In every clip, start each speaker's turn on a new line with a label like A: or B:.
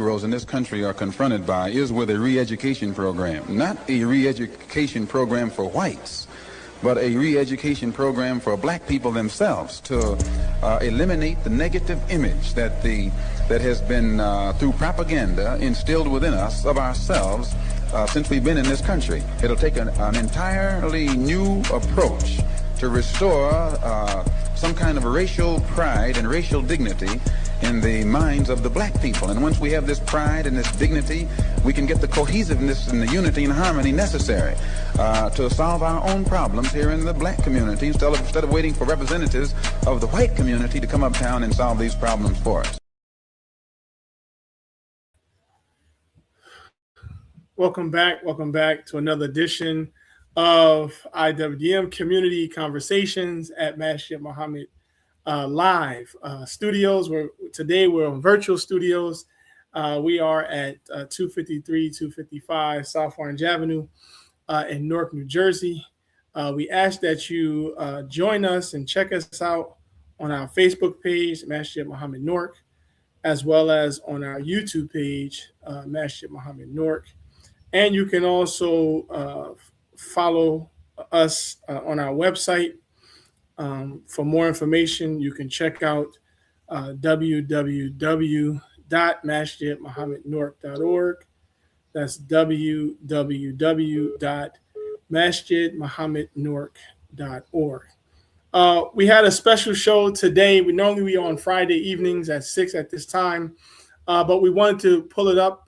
A: Negroes in this country are confronted by is with a re-education program, not a re-education program for whites, but a re-education program for black people themselves to eliminate the negative image that has been through propaganda instilled within us of ourselves since we've been in this country. It'll take an entirely new approach to restore some kind of racial pride and racial dignity in the minds of the black people. And once we have this pride and this dignity, we can get the cohesiveness and the unity and harmony necessary to solve our own problems here in the black community instead of waiting for representatives of the white community to come uptown and solve these problems for us.
B: Welcome back to another edition of IWDM Community Conversations at Masjid Muhammad live studios. Today we're on virtual studios. We are at 255 South Orange Avenue in Newark, New Jersey. We ask that you join us and check us out on our Facebook page, Masjid Muhammad Newark, as well as on our YouTube page, Masjid Muhammad Newark. And you can also follow us on our website. For more information, you can check out www.masjidmuhammadnewark.org. That's www.masjidmuhammadnewark.org. We had a special show today. We normally on Friday evenings at 6 at this time, but we wanted to pull it up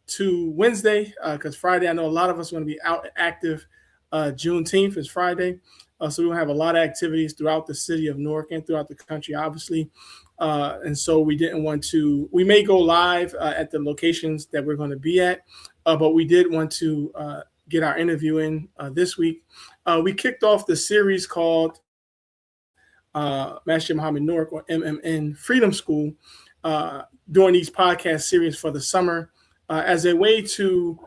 B: to Wednesday because Friday, I know a lot of us are going to be out active. Juneteenth is Friday. So we're going to have a lot of activities throughout the city of Newark and throughout the country, obviously. And so we didn't want to, we may go live at the locations that we're going to be at, but we did want to get our interview in this week. We kicked off the series called Masjid Muhammad Newark, or MMN Freedom School, during these podcast series for the summer as a way to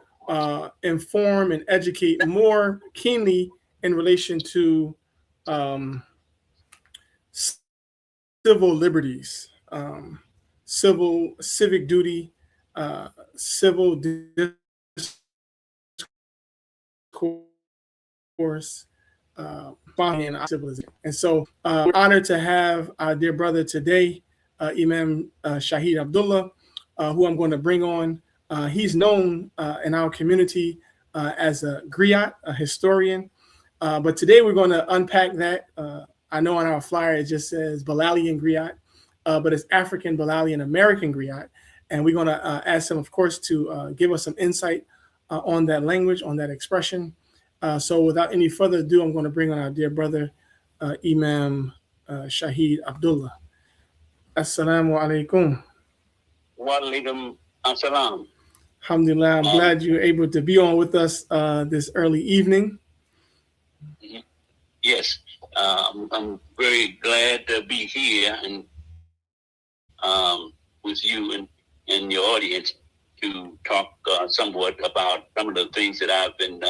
B: inform and educate more keenly in relation to civil liberties, civic duty, civil discourse, and civilization. And so we're honored to have our dear brother today, Imam Shahid Abdullah, who I'm going to bring on. He's known in our community as a griot, a historian. But today we're going to unpack that. I know on our flyer it just says Bilalian Griot, but it's African Bilalian American Griot. And we're going to ask him, of course, to give us some insight on that language, on that expression. So without any further ado, I'm going to bring on our dear brother, Imam Shahid Abdullah. Assalamu alaikum.
C: Wa alaikum assalam.
B: Alhamdulillah, I'm glad you're able to be on with us this early evening.
C: Yes, I'm very glad to be here and with you and your audience to talk somewhat about some of the things that I've been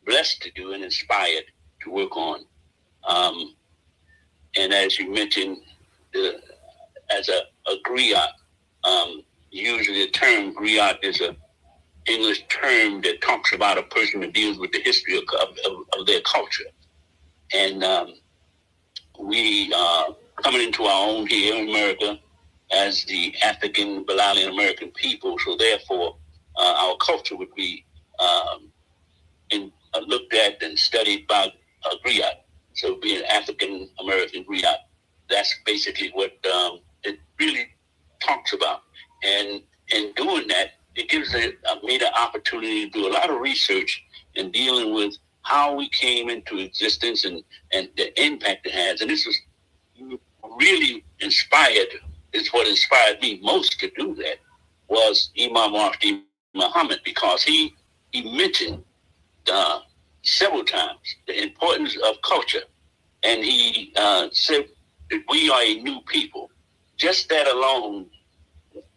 C: blessed to do and inspired to work on. And as you mentioned, as a griot, usually the term griot is an English term that talks about a person that deals with the history of their culture. And we are coming into our own here in America as the African Bilalian American people. So therefore, our culture would be looked at and studied by a griot. So being African American griot, that's basically what it really talks about. And in doing that, it gives me the opportunity to do a lot of research in dealing with how we came into existence and the impact it has. And this was really inspired, is what inspired me most to do that, was Imam Muhammad, because he mentioned several times the importance of culture. And he said that we are a new people. Just that alone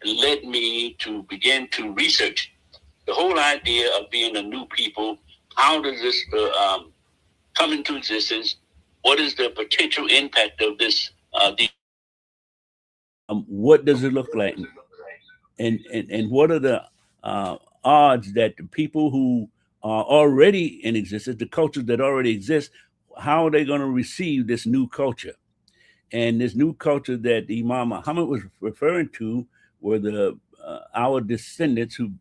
C: led me to begin to research the whole idea of being a new people. How does this come into existence? What is the potential impact of this?
D: What does it look like? and what are the odds that the people who are already in existence, the cultures that already exist, how are they going to receive this new culture? And this new culture that Imam Muhammad was referring to were the our descendants who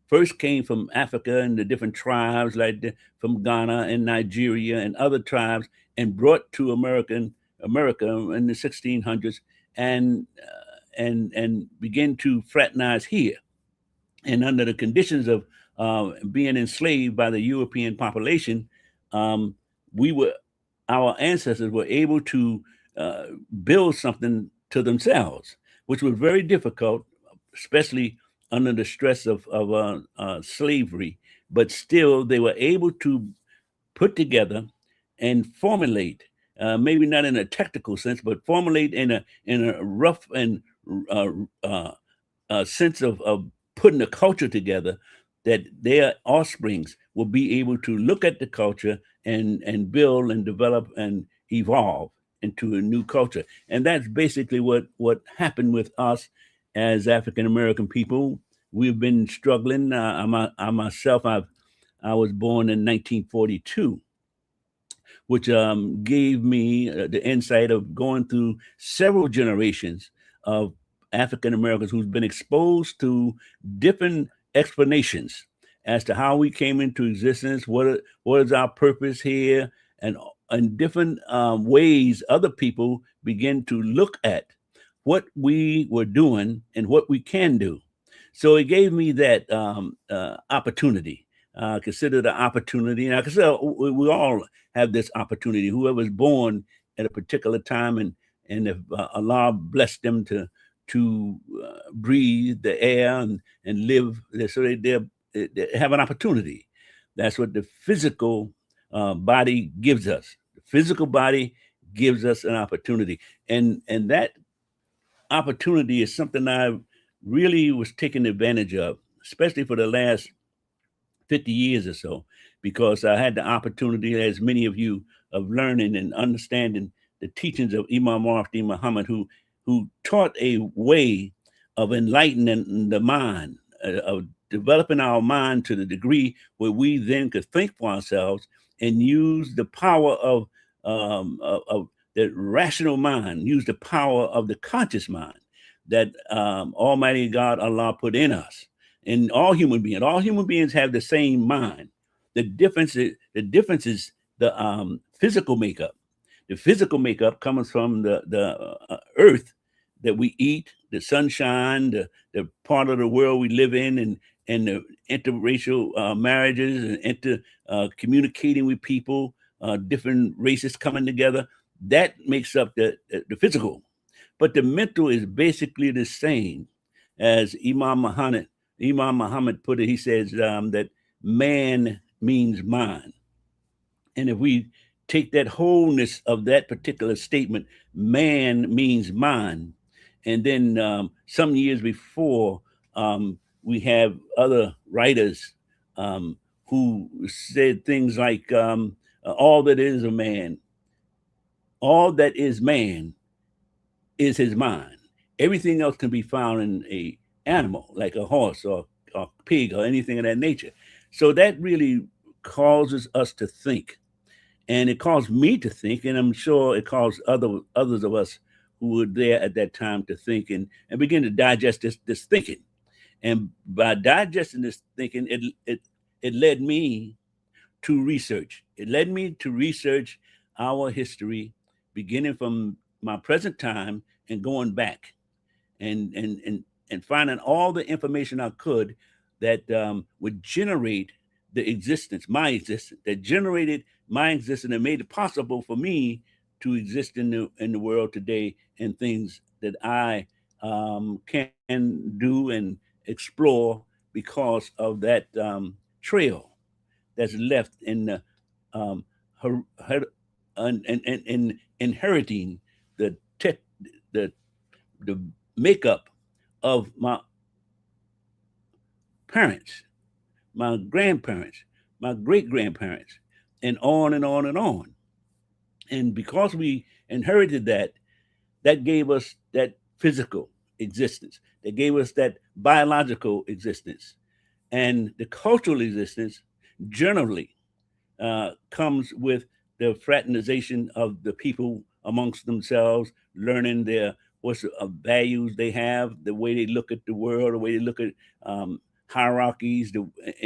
D: first came from Africa and the different tribes, from Ghana and Nigeria and other tribes, and brought to America in the 1600s, and begin to fraternize here. And under the conditions of being enslaved by the European population, our ancestors were able to build something to themselves, which was very difficult, especially under the stress of slavery. But still, they were able to put together and formulate, maybe not in a technical sense, but formulate in a rough and sense of putting a culture together, that their offsprings will be able to look at the culture and build and develop and evolve into a new culture. And that's basically what happened with us as African American people. We've been struggling. I myself, I was born in 1942, which gave me the insight of going through several generations of African Americans who's been exposed to different explanations as to how we came into existence, what is our purpose here, and different ways other people begin to look at what we were doing and what we can do. So it gave me that opportunity. Consider the opportunity, and I consider we all have this opportunity. Whoever's born at a particular time, and if Allah blessed them to breathe the air and live, so they have an opportunity. That's what the physical body gives us. The physical body gives us an opportunity, and that opportunity is something I really was taking advantage of, especially for the last 50 years or so, because I had the opportunity, as many of you, of learning and understanding the teachings of Imam Muhammad, who taught a way of enlightening the mind, of developing our mind to the degree where we then could think for ourselves and use the power of the rational mind, use the power of the conscious mind that Almighty God, Allah, put in us. And all human beings have the same mind. The difference is the physical makeup. The physical makeup comes from the earth that we eat, the sunshine, the part of the world we live in, and the interracial marriages, and communicating with people, different races coming together. That makes up the physical. But the mental is basically the same. As Imam Muhammad put it, he says that man means mind. And if we take that wholeness of that particular statement, man means mind, and then some years before, we have other writers who said things like, all that is a man, all that is man is his mind. Everything else can be found in a animal, like a horse or a pig or anything of that nature. So that really causes us to think. And it caused me to think, and I'm sure it caused others of us who were there at that time to think and begin to digest this thinking. And by digesting this thinking, it led me to research. It led me to research our history, beginning from my present time and going back, and finding all the information I could that would generate the existence, my existence, that generated my existence and made it possible for me to exist in the world today, and things that I can do and explore because of that trail that's left in the inheriting the makeup of my parents, my grandparents, my great-grandparents, and on and on and on. And because we inherited that, that gave us that physical. existence. They gave us that biological existence. And the cultural existence generally comes with the fraternization of the people amongst themselves, learning what's values they have, the way they look at the world, the way they look at hierarchies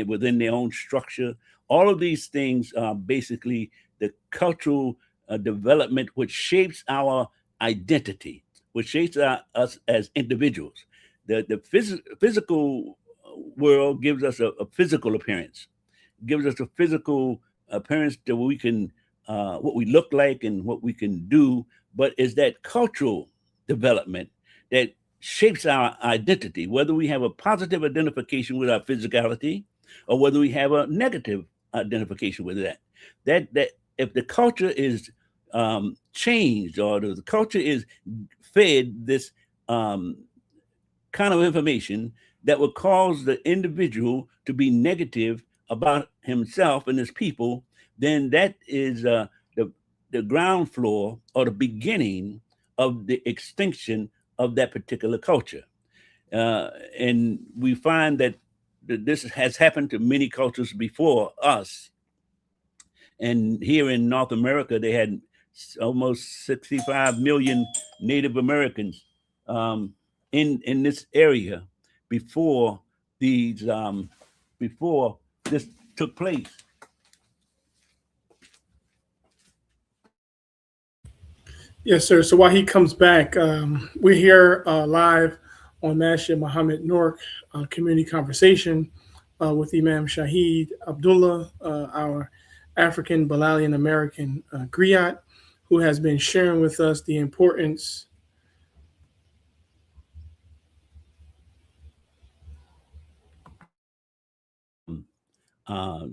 D: within their own structure. All of these things are basically the cultural development which shapes our identity, which shapes us as individuals. The physical world gives us a physical appearance, gives us a physical appearance that we can, what we look like and what we can do, but is that cultural development that shapes our identity, whether we have a positive identification with our physicality or whether we have a negative identification with that. That if the culture is changed or the culture is fed this kind of information that would cause the individual to be negative about himself and his people, then that is the ground floor or the beginning of the extinction of that particular culture. And we find that this has happened to many cultures before us. And here in North America, they had almost 65 million Native Americans in this area before before this took place.
B: Yes, sir. So while he comes back, we're here live on Masjid Muhammad Noor Community Conversation with Imam Shahid Abdullah, our African Bilalian American Griot, who has been sharing with us the importance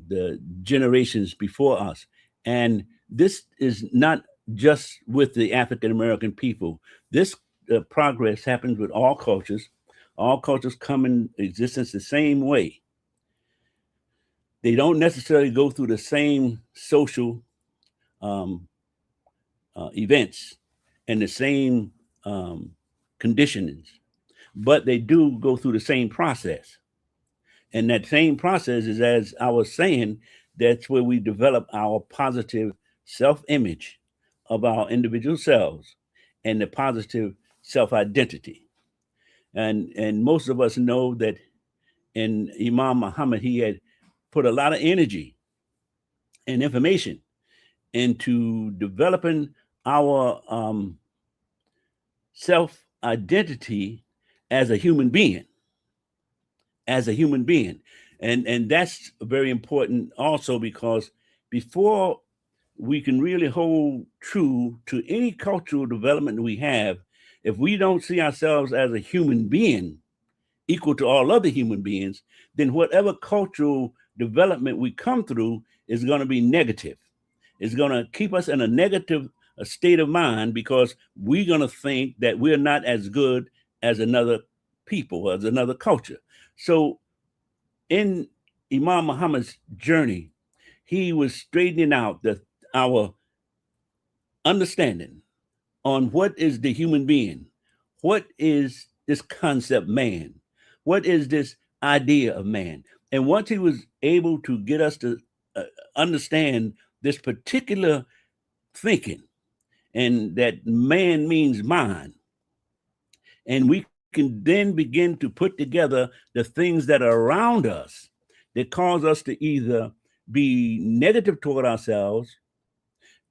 D: the generations before us. And this is not just with the African American people. This progress happens with all cultures. All cultures come in existence the same way. They don't necessarily go through the same social events and the same conditionings, but they do go through the same process. And that same process is, as I was saying, that's where we develop our positive self-image of our individual selves and the positive self-identity. And most of us know that in Imam Muhammad, he had put a lot of energy and information into developing our self-identity as a human being. And that's very important also, because before we can really hold true to any cultural development we have, if we don't see ourselves as a human being equal to all other human beings, then whatever cultural development we come through is going to be negative. It's going to keep us in a negative state of mind, because we're going to think that we're not as good as another people, as another culture. So in Imam Muhammad's journey, he was straightening out our understanding on what is the human being, what is this concept man, what is this idea of man. And once he was able to get us to understand this particular thinking, and that man means mind, and we can then begin to put together the things that are around us that cause us to either be negative toward ourselves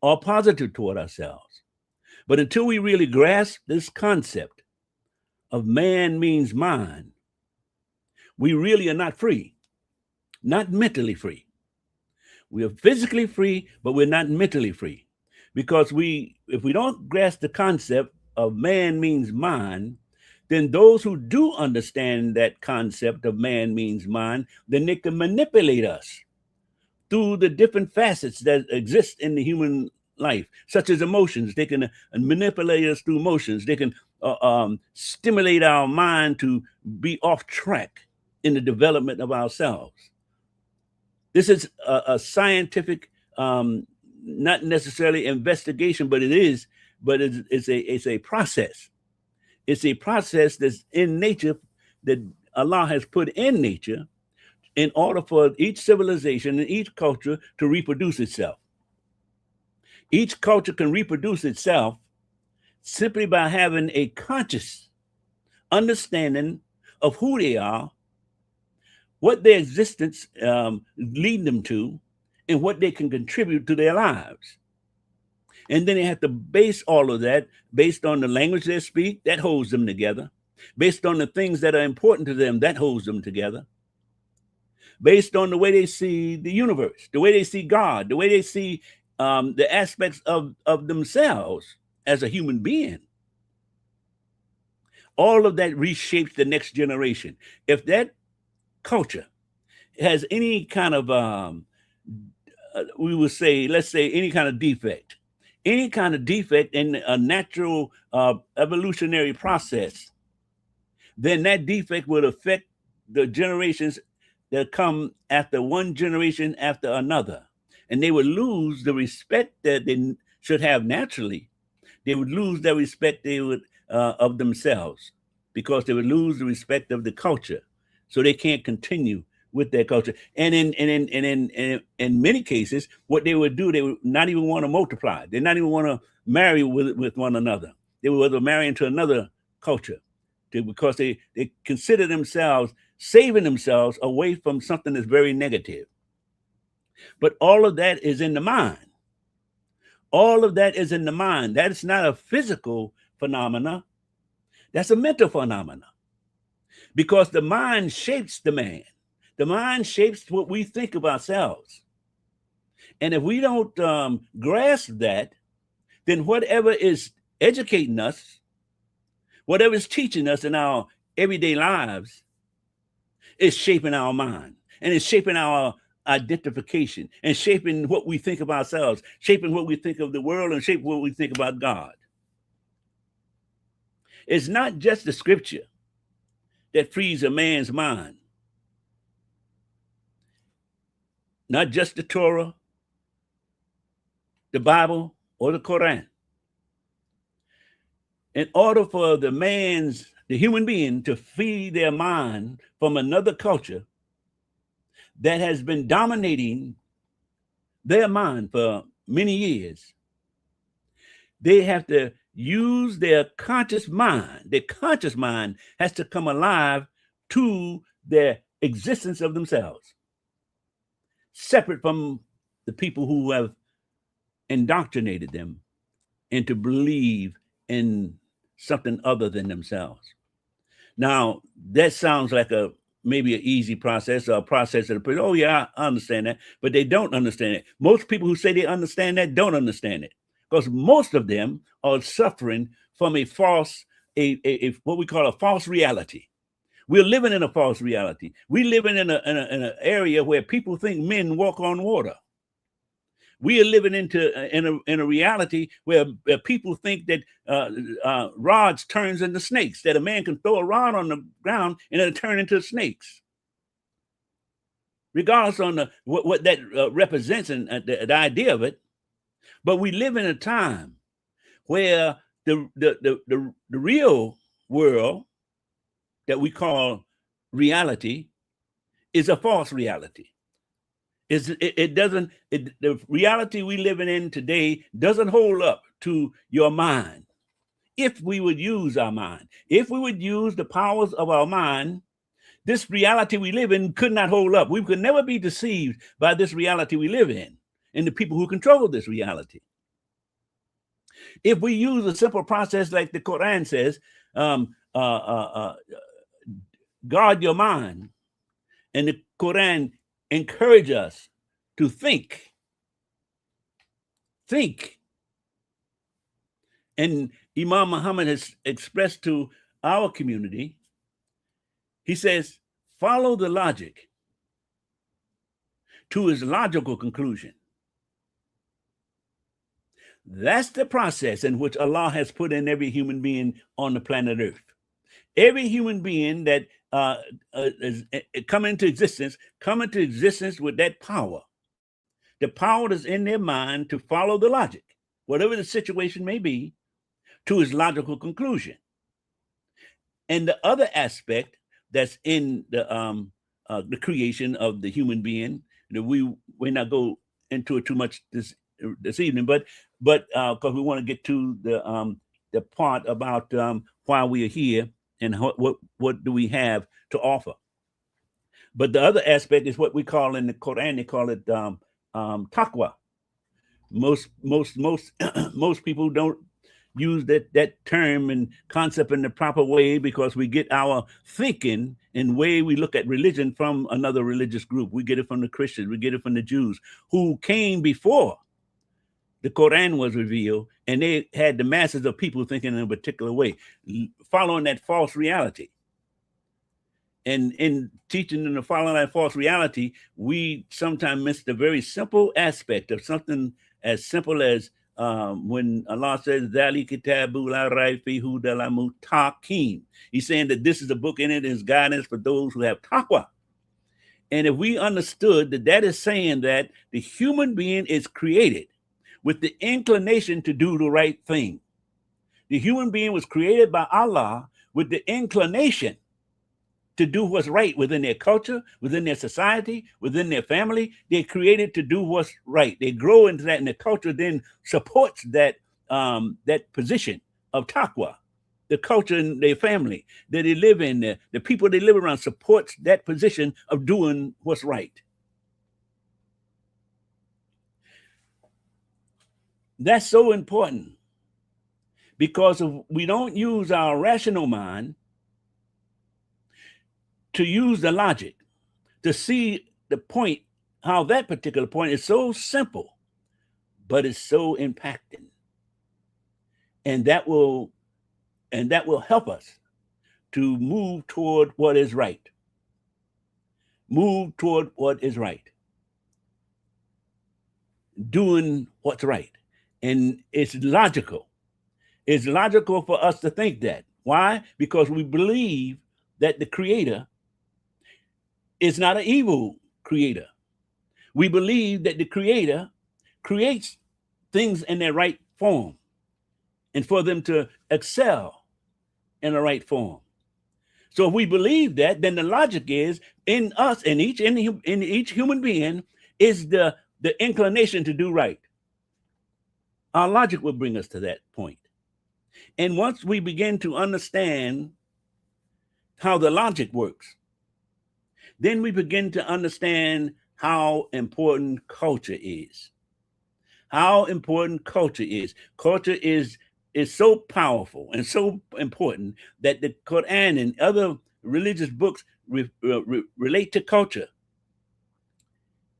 D: or positive toward ourselves. But until we really grasp this concept of man means mind, we really are not free, not mentally free. We are physically free, but we're not mentally free, because if we don't grasp the concept of man means mind, then those who do understand that concept of man means mind, then they can manipulate us through the different facets that exist in the human life, such as emotions. They can manipulate us through emotions. They can stimulate our mind to be off track in the development of ourselves. This is a scientific, not necessarily investigation, but it's a process. It's a process that's in nature, that Allah has put in nature in order for each civilization and each culture to reproduce itself. Each culture can reproduce itself simply by having a conscious understanding of who they are, what their existence lead them to, and what they can contribute to their lives. And then they have to base all of that based on the language they speak, that holds them together. Based on the things that are important to them, that holds them together. Based on the way they see the universe, the way they see God, the way they see the aspects of themselves as a human being. All of that reshapes the next generation. If that culture has any kind of, we would say, let's say any kind of defect in a natural evolutionary process, then that defect would affect the generations that come after, one generation after another. And they would lose the respect that they should have naturally. They would lose their respect of themselves, because they would lose the respect of the culture. So they can't continue with their culture. And in many cases, what they would do, they would not even want to multiply. They not even want to marry with one another. They would rather marry into another culture, because they consider themselves saving themselves away from something that's very negative. But all of that is in the mind. All of that is in the mind. That is not a physical phenomena. That's a mental phenomena. Because the mind shapes the man. The mind shapes what we think of ourselves. And if we don't grasp that, then whatever is educating us, whatever is teaching us in our everyday lives, is shaping our mind, and it's shaping our identification, and shaping what we think of ourselves, shaping what we think of the world, and shaping what we think about God. It's not just the scripture that frees a man's mind. Not just the Torah, the Bible, or the Quran. In order for the human being, to free their mind from another culture that has been dominating their mind for many years, they have to use their conscious mind. Their conscious mind has to come alive to their existence of themselves, separate from the people who have indoctrinated them into believe in something other than themselves. Now, that sounds like maybe an easy process, or a process that, oh yeah, I understand that, but they don't understand it. Most people who say they understand that don't understand it, because most of them are suffering from a false, what we call a false reality. We're living in a false reality. We're living in an area where people think men walk on water. We are living in a reality where people think that rods turns into snakes, that a man can throw a rod on the ground and it'll turn into snakes. Regardless on what that represents and the idea of it. But we live in a time where the real world that we call reality is a false reality. The reality we living in today doesn't hold up to your mind. If we would use our mind, if we would use the powers of our mind, this reality we live in could not hold up. We could never be deceived by this reality we live in and the people who control this reality. If we use a simple process like the Quran says, guard your mind, and the Quran encourage us to think. And Imam Muhammad has expressed to our community, he says, follow the logic to its logical conclusion. That's the process in which Allah has put in every human being on the planet Earth. Every human being that is come into existence with that power. The power that's in their mind to follow the logic, whatever the situation may be, to its logical conclusion. And the other aspect that's in the creation of the human being, that we may not go into it too much this evening, but because we want to get to the part about why we are here and what do we have to offer. But the other aspect is what we call in the Quran, they call it taqwa. Most most people don't use that term and concept in the proper way, because we get our thinking and way we look at religion from another religious group. We get it from the Christians, we get it from the Jews who came before the Quran was revealed, and they had the masses of people thinking in a particular way, following that false reality. And in teaching them to follow that false reality, we sometimes miss the very simple aspect of something as simple as when Allah says, "Zali kitabu la rayba fihi hudan lil muttaqin." He's saying that this is a book, in it is guidance for those who have taqwa. And if we understood that that is saying that the human being is created with the inclination to do the right thing. The human being was created by Allah with the inclination to do what's right within their culture, within their society, within their family. They're created to do what's right. They grow into that, and the culture then supports that that position of taqwa. The culture in their family that they live in, the people they live around, supports that position of doing what's right. That's so important, because if we don't use our rational mind to use the logic to see the point, how that particular point is so simple, but it's so impacting. And that will help us to move toward what is right. Move toward what is right. Doing what's right. And it's logical. It's logical for us to think that. Why? Because we believe that the Creator is not an evil creator. We believe that the Creator creates things in their right form, and for them to excel in the right form. So if we believe that, then the logic is in us, in each human being, is the inclination to do right. Our logic will bring us to that point. And once we begin to understand how the logic works, then we begin to understand how important culture is. How important culture is. Culture is so powerful and so important that the Quran and other religious books relate to culture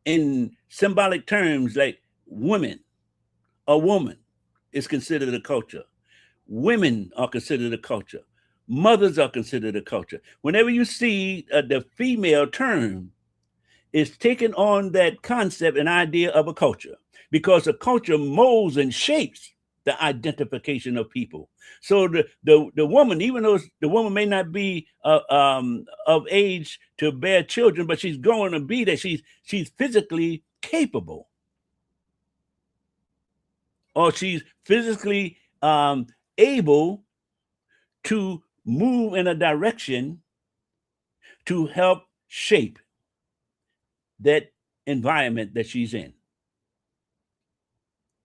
D: in symbolic terms, like women. A woman is considered a culture. Women are considered a culture. Mothers are considered a culture. Whenever you see the female term, it's taking on that concept and idea of a culture, because a culture molds and shapes the identification of people. So the woman, even though the woman may not be of age to bear children, but she's going to be that she's physically capable, or she's physically able to move in a direction to help shape that environment that she's in.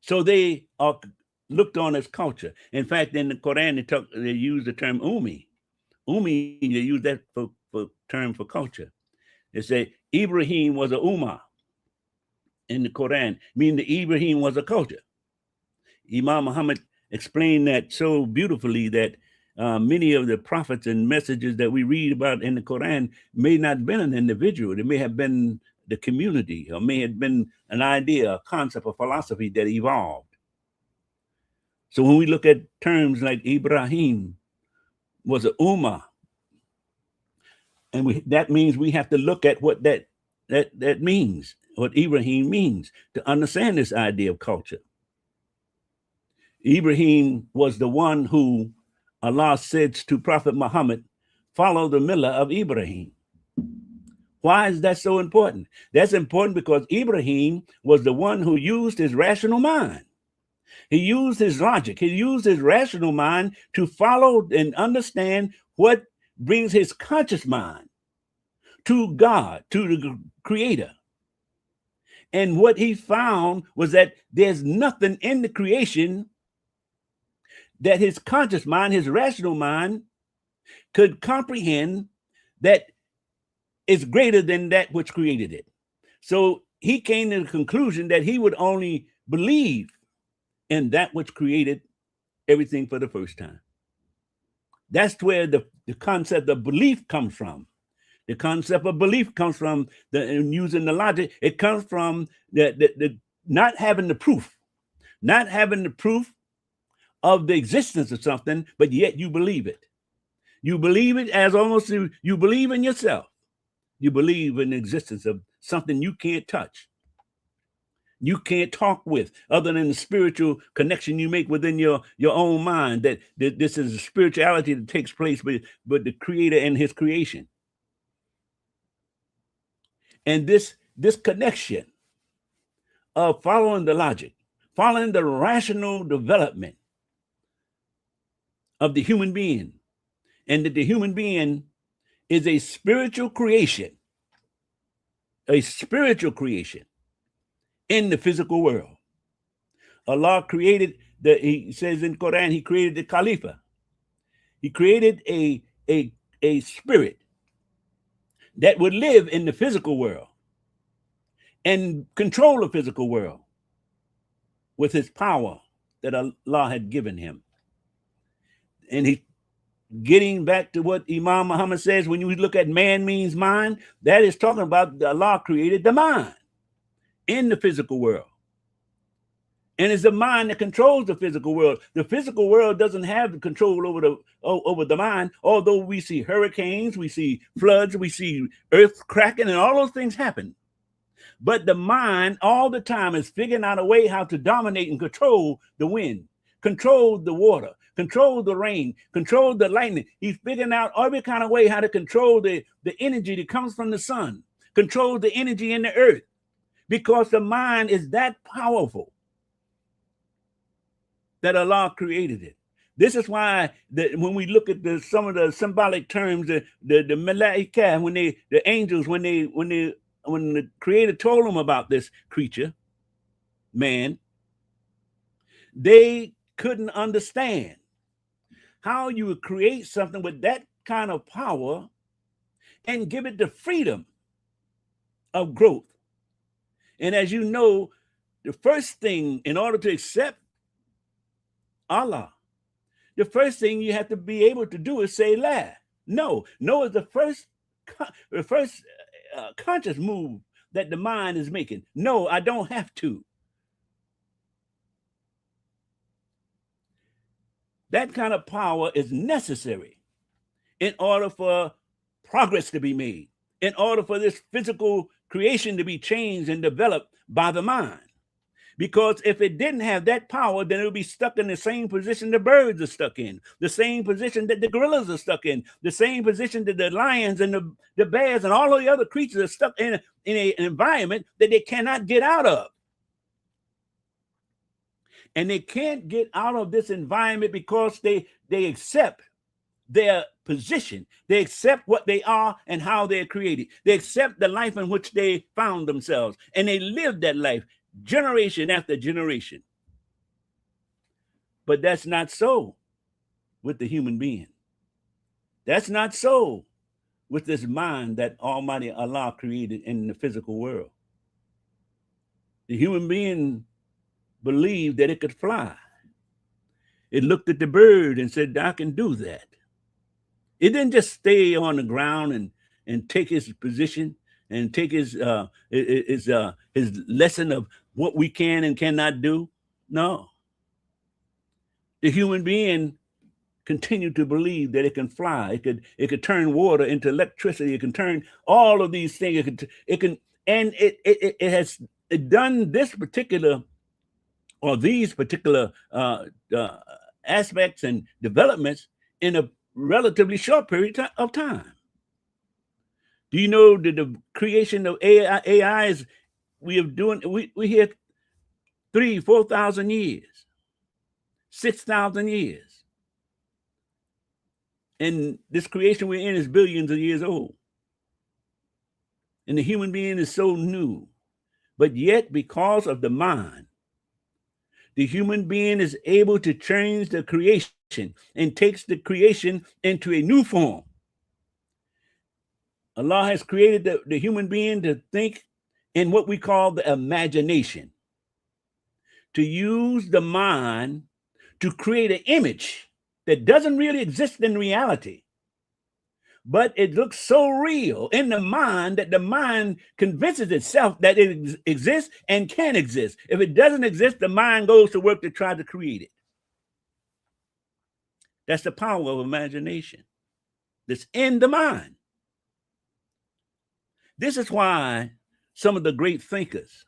D: So they are looked on as culture. In fact, in the Quran, they use the term Ummi. Ummi, they use that for term for culture. They say Ibrahim was a Ummah in the Quran, meaning that Ibrahim was a culture. Imam Muhammad explained that so beautifully that many of the prophets and messages that we read about in the Quran may not have been an individual. It may have been the community, or may have been an idea, a concept, a philosophy that evolved. So when we look at terms like Ibrahim was a Ummah, and that means we have to look at what that means, what Ibrahim means, to understand this idea of culture. Ibrahim was the one who Allah said to Prophet Muhammad, follow the millah of Ibrahim. Why is that so important? That's important because Ibrahim was the one who used his rational mind. He used his logic. He used his rational mind to follow and understand what brings his conscious mind to God, to the creator. And what he found was that there's nothing in the creation that his conscious mind, his rational mind, could comprehend that is greater than that which created it. So he came to the conclusion that he would only believe in that which created everything for the first time. That's where the concept of belief comes from. The concept of belief comes from using the logic. It comes from the not having the proof of the existence of something, but yet you believe it. You believe it as almost you believe in yourself. You believe in the existence of something you can't touch. You can't talk with, other than the spiritual connection you make within your own mind, that this is a spirituality that takes place but the creator and his creation. And this connection of following the logic, following the rational development of the human being, and that the human being is a spiritual creation in the physical world. Allah created he says in Quran, he created the Khalifa. He created a spirit that would live in the physical world and control the physical world with his power that Allah had given him. And he, getting back to what Imam Muhammad says, when you look at man means mind, that is talking about Allah created the mind in the physical world. And it's the mind that controls the physical world. The physical world doesn't have control over the mind, although we see hurricanes, we see floods, we see earth cracking, and all those things happen. But the mind all the time is figuring out a way how to dominate and control the wind, control the water, control the rain, control the lightning. He's figuring out every kind of way how to control the energy that comes from the sun, control the energy in the earth, because the mind is that powerful that Allah created it. This is why when we look at some of the symbolic terms, the malaika, when the angels, when the creator told them about this creature, man, they couldn't understand how you would create something with that kind of power and give it the freedom of growth. And as you know, the first thing, in order to accept Allah, the first thing you have to be able to do is say la. No is the first conscious move that the mind is making. No, I don't have to. That kind of power is necessary in order for progress to be made, in order for this physical creation to be changed and developed by the mind. Because if it didn't have that power, then it would be stuck in the same position the birds are stuck in, the same position that the gorillas are stuck in, the same position that the lions and the bears and all of the other creatures are stuck in an environment that they cannot get out of. And they can't get out of this environment because they accept their position. They accept what they are and how they're created. They accept the life in which they found themselves, and they live that life generation after generation. But that's not so with the human being. That's not so with this mind that Almighty Allah created in the physical world. The human being believed that it could fly. It looked at the bird and said, I can do that. It didn't just stay on the ground and take his position and take his lesson of what we can and cannot do. No. The human being continued to believe that it can fly. It could turn water into electricity. It can turn all of these things. It has done this particular or these particular aspects and developments in a relatively short period of time. Do you know that the creation of AI is we here 3,000-4,000 years, 6,000 years. And this creation we're in is billions of years old. And the human being is so new. But yet, because of the mind, the human being is able to change the creation and takes the creation into a new form. Allah has created the human being to think in what we call the imagination, to use the mind to create an image that doesn't really exist in reality, but it looks so real in the mind that the mind convinces itself that it exists and can exist. If it doesn't exist, the mind goes to work to try to create it. That's the power of imagination that's in the mind. This is why some of the great thinkers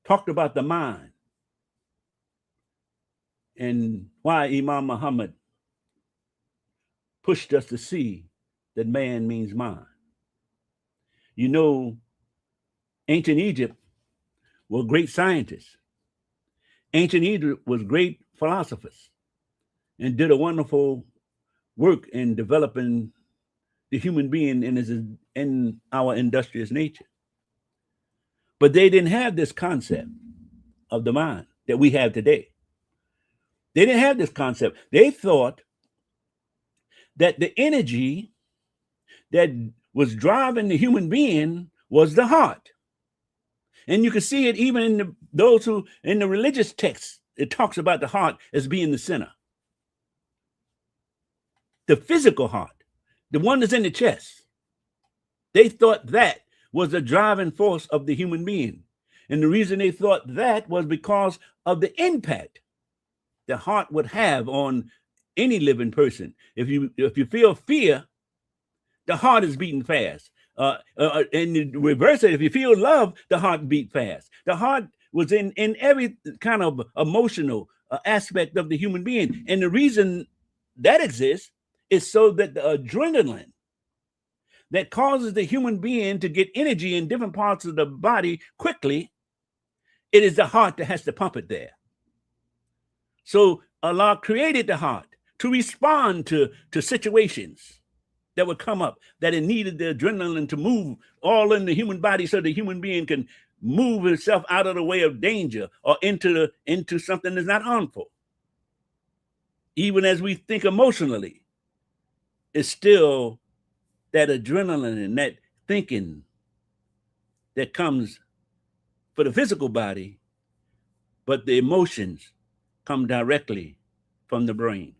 D: talked about the mind, and why Imam Muhammad pushed us to see that man means mind. You know, ancient Egypt were great scientists. Ancient Egypt was great philosophers and did a wonderful work in developing the human being in our industrious nature. But they didn't have this concept of the mind that we have today. They didn't have this concept. They thought that the energy that was driving the human being was the heart. And you can see it even in those who, in the religious texts, it talks about the heart as being the center. The physical heart, the one that's in the chest. They thought that was the driving force of the human being. And the reason they thought that was because of the impact the heart would have on any living person. If you feel fear, the heart is beating fast. And the reverse it, if you feel love, the heart beat fast. The heart was in every kind of emotional aspect of the human being. And the reason that exists is so that the adrenaline that causes the human being to get energy in different parts of the body quickly, it is the heart that has to pump it there. So Allah created the heart to respond to situations that would come up, that it needed the adrenaline to move all in the human body so the human being can move itself out of the way of danger or into something that's not harmful. Even as we think emotionally, it's still that adrenaline and that thinking that comes for the physical body, but the emotions come directly from the brain.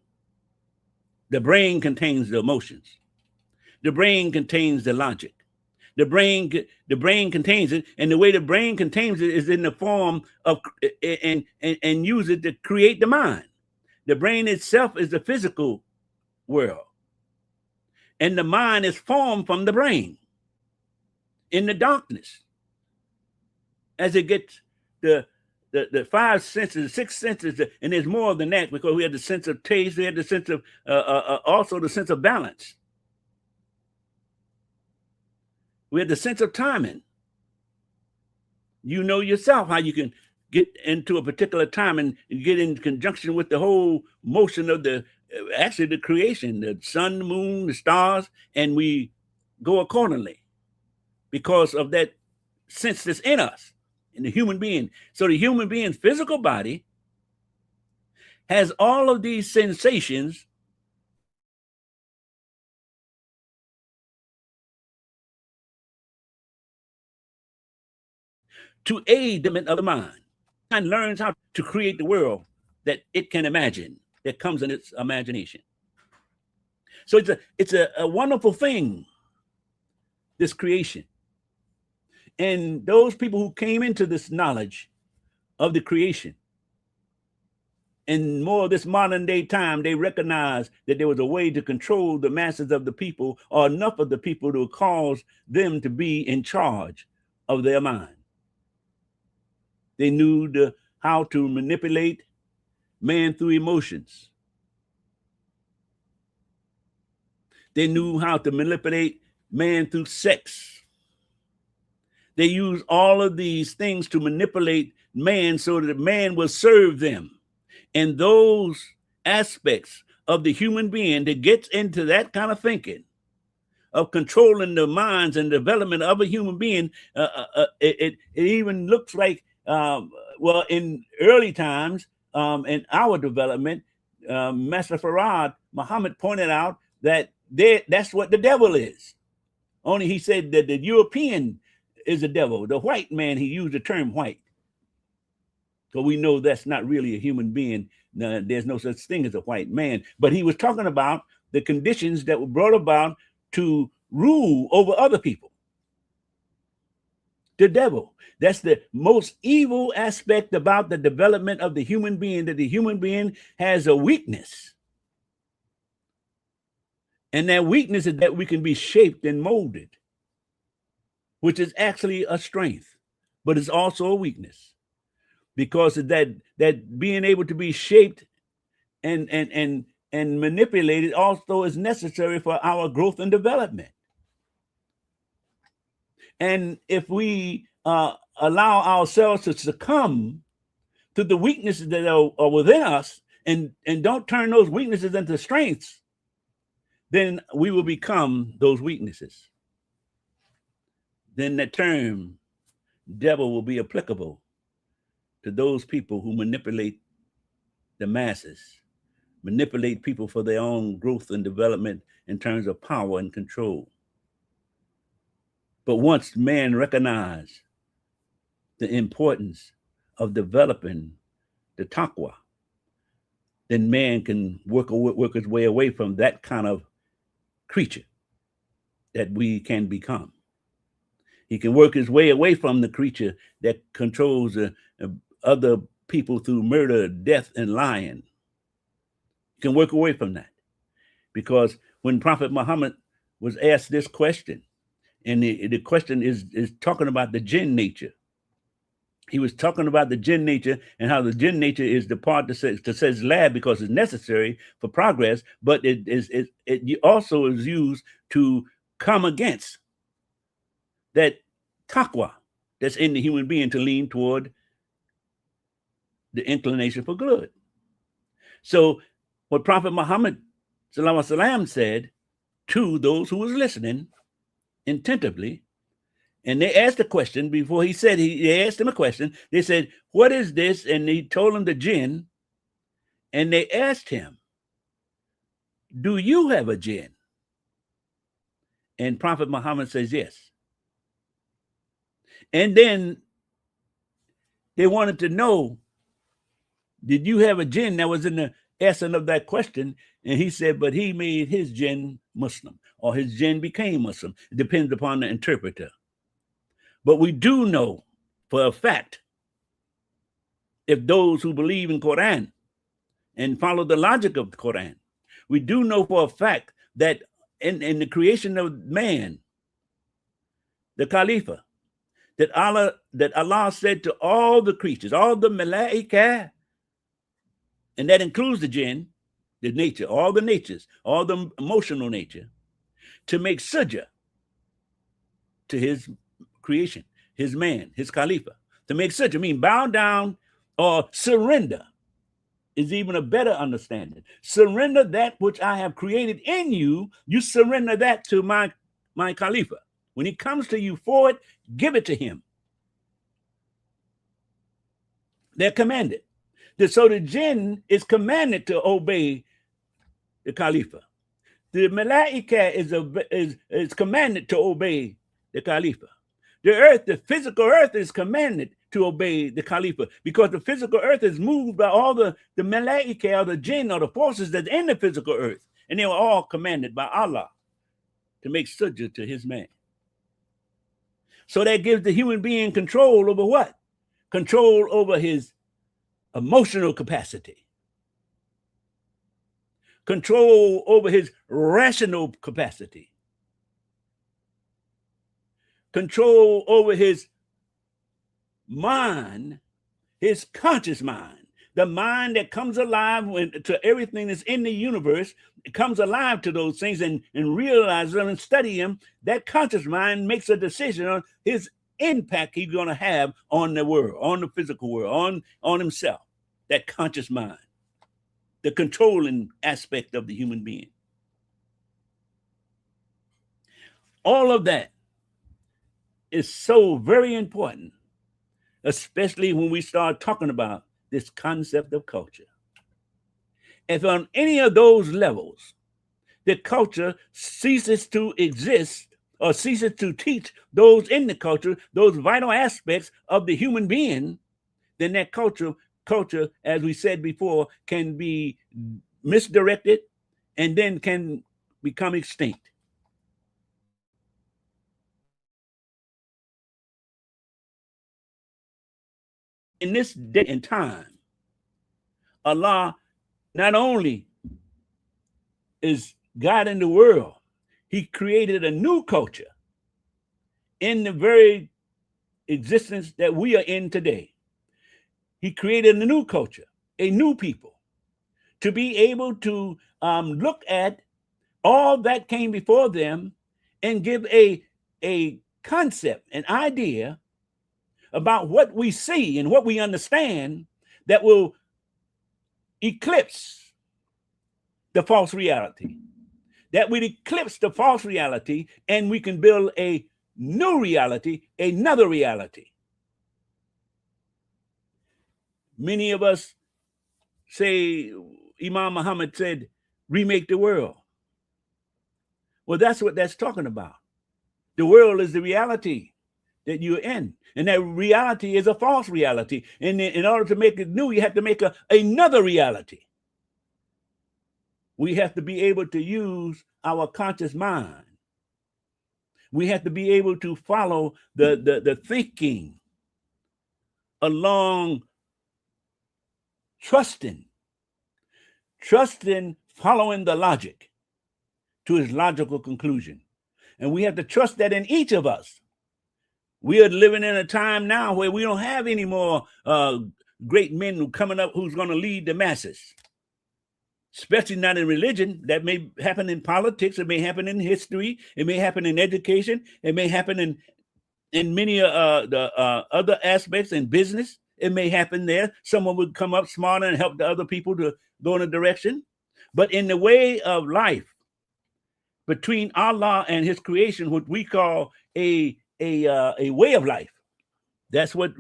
D: The brain contains the emotions. The brain contains the logic. The brain contains it, and the way the brain contains it is in the form of and use it to create the mind. The brain itself is the physical world, and the mind is formed from the brain in the darkness. As it gets the five senses, the six senses, and there's more than that, because we had the sense of taste, we had the sense of also the sense of balance. We had the sense of timing. You know yourself how you can get into a particular time and get in conjunction with the whole motion of the creation, the sun, the moon, the stars, and we go accordingly because of that sense that's in us, in the human being. So the human being's physical body has all of these sensations to aid them of the mind, and learns how to create the world that it can imagine, that comes in its imagination. So it's a wonderful thing, this creation. And those people who came into this knowledge of the creation, in more of this modern day time, they recognized that there was a way to control the masses of the people, or enough of the people to cause them to be in charge of their mind. They knew how to manipulate man through emotions. They knew how to manipulate man through sex. They used all of these things to manipulate man so that man will serve them. And those aspects of the human being that gets into that kind of thinking, of controlling the minds and development of a human being, it even looks like, well, in early times, in our development, Master Farad Muhammad pointed out that that's what the devil is. Only he said that the European is the devil. The white man, he used the term white. So we know that's not really a human being. There's no such thing as a white man. But he was talking about the conditions that were brought about to rule over other people. The devil. That's the most evil aspect about the development of the human being, that the human being has a weakness. And that weakness is that we can be shaped and molded, which is actually a strength, but it's also a weakness. Because of that being able to be shaped and manipulated also is necessary for our growth and development. And if we allow ourselves to succumb to the weaknesses that are within us and don't turn those weaknesses into strengths, then we will become those weaknesses. Then the term devil will be applicable to those people who manipulate the masses, manipulate people for their own growth and development in terms of power and control. But once man recognizes the importance of developing the taqwa, then man can work his way away from that kind of creature that we can become. He can work his way away from the creature that controls other people through murder, death, and lying. He can work away from that. Because when Prophet Muhammad was asked this question, and the question is talking about the jinn nature. He was talking about the jinn nature and how the jinn nature is the part that says lab because it's necessary for progress, but it also is used to come against that taqwa that's in the human being to lean toward the inclination for good. So what Prophet Muhammad ﷺ said to those who was listening attentively, and they asked a question before he said, they asked him a question. They said, what is this? And he told them the jinn. And they asked him, do you have a jinn? And Prophet Muhammad says, yes. And then they wanted to know, did you have a jinn? That was in the essence of that question. And he said, but he made his jinn Muslim, or his jinn became Muslim. It depends upon the interpreter. But we do know for a fact, if those who believe in Quran and follow the logic of the Quran, we do know for a fact that in the creation of man, the Khalifa, that Allah said to all the creatures, all the malaika, and that includes the jinn, the nature, all the natures, all the emotional nature, to make sujud to his creation, his man, his Khalifa. To make sujud mean bow down or surrender is even a better understanding. Surrender that which I have created in you. You surrender that to my Khalifa. When he comes to you for it, give it to him. They're commanded. So the jinn is commanded to obey the Khalifa. The malaika is commanded to obey the Khalifa. The earth, the physical earth, is commanded to obey the Khalifa, because the physical earth is moved by all the malaika or the jinn or the forces that's in the physical earth. And they were all commanded by Allah to make sujud to his man. So that gives the human being control over what? Control over his emotional capacity. Control over his rational capacity. Control over his mind, his conscious mind, the mind that comes alive to everything that's in the universe. It comes alive to those things and realizes them and study them. That conscious mind makes a decision on his impact he's going to have on the world, on the physical world, on himself. That conscious mind. the controlling aspect of the human being. All of that is so very important, especially when we start talking about this concept of culture. If on any of those levels, the culture ceases to exist or ceases to teach those in the culture, those vital aspects of the human being, then that culture, as we said before, can be misdirected and then can become extinct. In this day and time, Allah not only is God in the world, he created a new culture in the very existence that we are in today. He created a new culture, a new people, to be able to look at all that came before them and give a concept, an idea about what we see and what we understand that will eclipse the false reality, that would eclipse the false reality, and we can build a new reality, another reality. Many of us say, Imam Muhammad said, remake the world. Well, that's what that's talking about. The world is the reality that you're in. And that reality is a false reality. And in order to make it new, you have to make another reality. We have to be able to use our conscious mind. We have to be able to follow the thinking along trusting, following the logic to its logical conclusion. And we have to trust that in each of us. We are living in a time now where we don't have any more great men who coming up who's going to lead the masses, especially not in religion. That may happen in politics. It may happen in history. It may happen in education. It may happen in many the other aspects in business. It may happen there. Someone would come up smarter and help the other people to go in a direction. But in the way of life, between Allah and his creation, what we call a way of life, that's what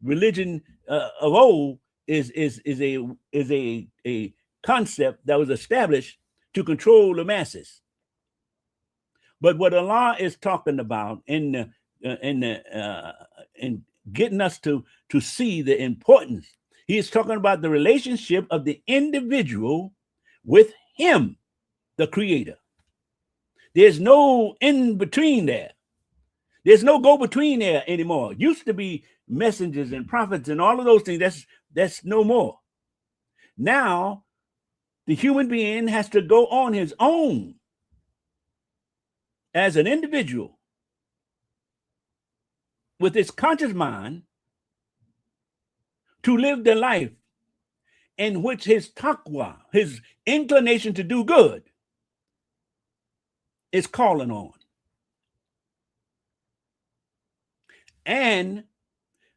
D: religion of old is a concept that was established to control the masses. But what Allah is talking about in getting us to see the importance, he is talking about the relationship of the individual with him, the creator. There's no in between there. There's no go between there anymore. It used to be messengers and prophets and all of those things. That's no more. Now, the human being has to go on his own as an individual with his conscious mind to live the life in which his taqwa, his inclination to do good, is calling on. And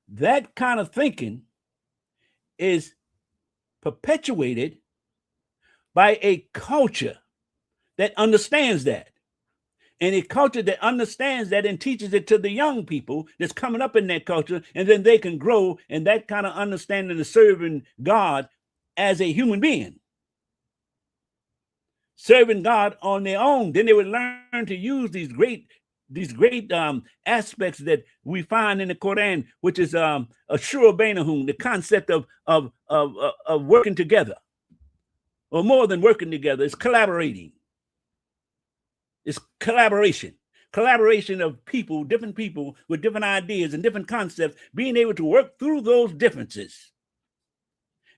D: that kind of thinking is perpetuated by a culture that understands that. And a culture that understands that and teaches it to the young people that's coming up in that culture, and then they can grow in that kind of understanding of serving God as a human being. Serving God on their own. Then they would learn to use these great aspects that we find in the Quran, which is ashura bainahum, the concept of working together, or more than working together, it's collaborating. It's collaboration of people, different people with different ideas and different concepts, being able to work through those differences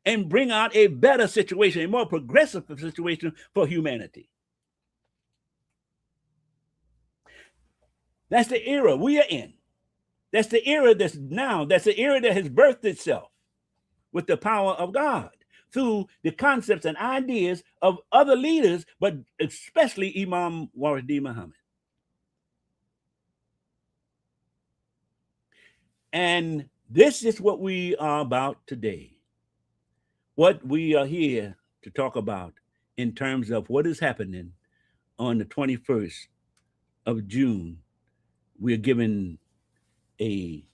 D: and bring out a better situation, a more progressive situation for humanity. That's the era we are in. That's the era that's now. That's the era that has birthed itself with the power of God through the concepts and ideas of other leaders, but especially Imam Wardi Muhammad. And this is what we are about today. What we are here to talk about in terms of what is happening on the 21st of June. We're given a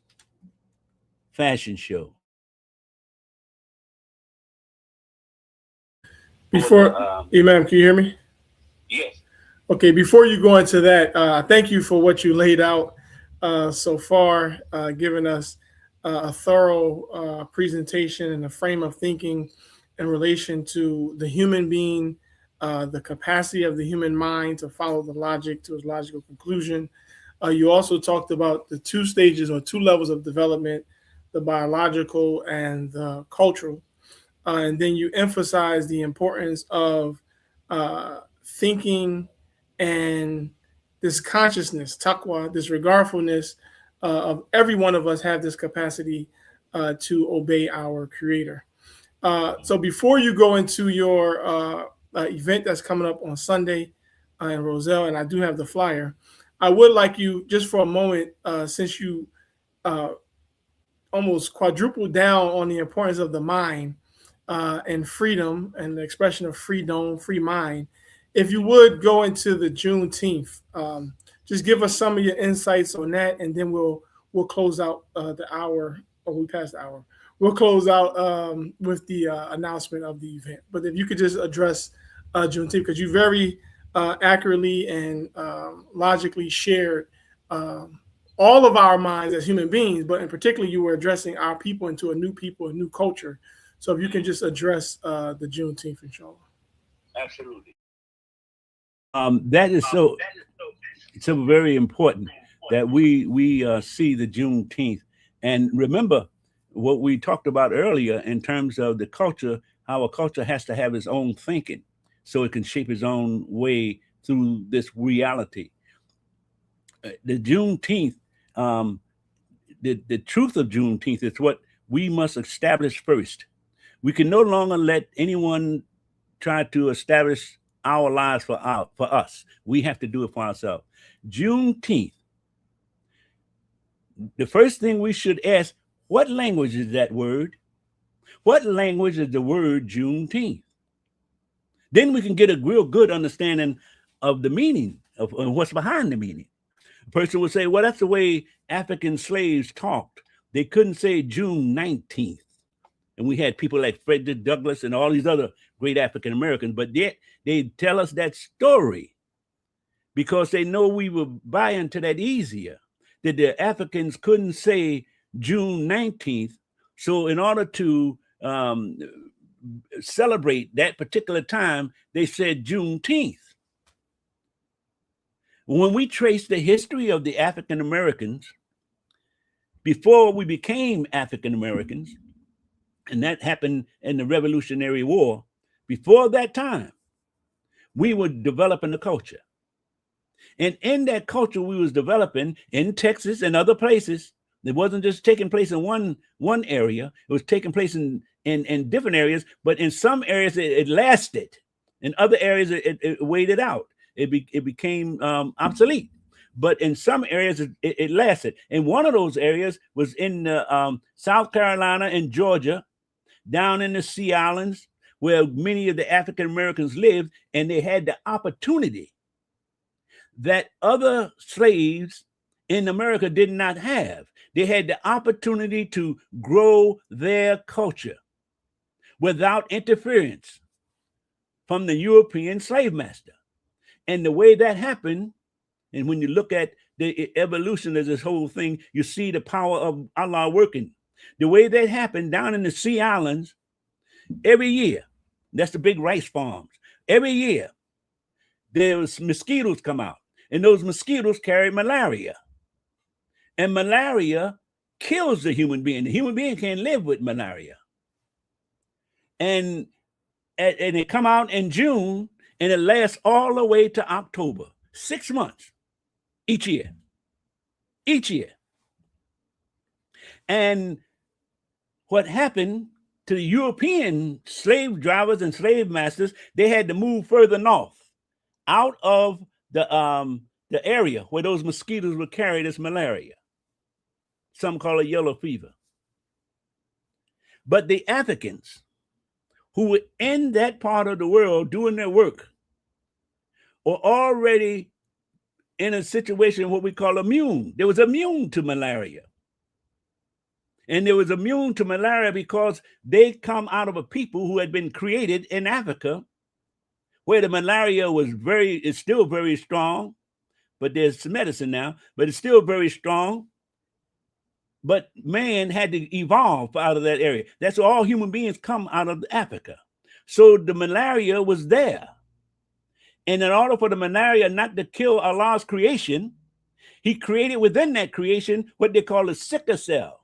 D: fashion show.
B: Before, Imam, can you hear me?
C: Yes.
B: Okay, before you go into that, thank you for what you laid out so far, giving us a thorough presentation and a frame of thinking in relation to the human being, the capacity of the human mind to follow the logic to its logical conclusion. You also talked about the two stages or two levels of development, the biological and the cultural. And then you emphasize the importance of thinking and this consciousness, taqwa, this regardfulness of every one of us have this capacity to obey our Creator. So before you go into your event that's coming up on Sunday in Roselle, and I do have the flyer, I would like you just for a moment, since you almost quadrupled down on the importance of the mind and freedom and the expression of freedom, free mind, if you would go into the Juneteenth, just give us some of your insights on that, and then we'll close out the hour, or we passed the hour. We'll close out with the announcement of the event. But if you could just address Juneteenth, because you very accurately and logically shared all of our minds as human beings, but in particular, you were addressing our people into a new people, a new culture. So if you can just address the Juneteenth, inshallah.
C: Absolutely.
D: That is so very important that we see the Juneteenth. And remember what we talked about earlier in terms of the culture, how a culture has to have its own thinking so it can shape its own way through this reality. The Juneteenth, the truth of Juneteenth is what we must establish first. We can no longer let anyone try to establish our lives for us. We have to do it for ourselves. Juneteenth. The first thing we should ask, what language is that word? What language is the word Juneteenth? Then we can get a real good understanding of the meaning of what's behind the meaning. A person would say, well, that's the way African slaves talked. They couldn't say June 19th. And we had people like Frederick Douglass and all these other great African Americans, but yet they tell us that story because they know we will buy into that easier, that the Africans couldn't say June 19th. So in order to celebrate that particular time, they said Juneteenth. When we trace the history of the African Americans, before we became African Americans, and that happened in the Revolutionary War, before that time, we were developing the culture. And in that culture we was developing in Texas and other places, it wasn't just taking place in one area, it was taking place in different areas, but in some areas it lasted. In other areas it waited out. It became obsolete. But in some areas it lasted. And one of those areas was in South Carolina and Georgia, down in the Sea Islands, where many of the African Americans lived, and they had the opportunity that other slaves in America did not have. They had the opportunity to grow their culture without interference from the European slave master. And the way that happened, and when you look at the evolution of this whole thing, you see the power of Allah working. The way that happened down in the Sea Islands, every year, that's the big rice farms, every year, there was mosquitoes come out, and those mosquitoes carry malaria. And malaria kills the human being. The human being can't live with malaria. And it come out in June, and it lasts all the way to October, 6 months each year. Each year. And what happened to the European slave drivers and slave masters, they had to move further north, out of the area where those mosquitoes would carry this malaria. Some call it yellow fever. But the Africans who were in that part of the world doing their work or already in a situation what we call immune. They was immune to malaria. And they was immune to malaria because they come out of a people who had been created in Africa, where the malaria is still very strong, but there's some medicine now, but it's still very strong. But man had to evolve out of that area. That's why all human beings come out of Africa. So the malaria was there. And in order for the malaria not to kill Allah's creation, he created within that creation what they call a sickle cell.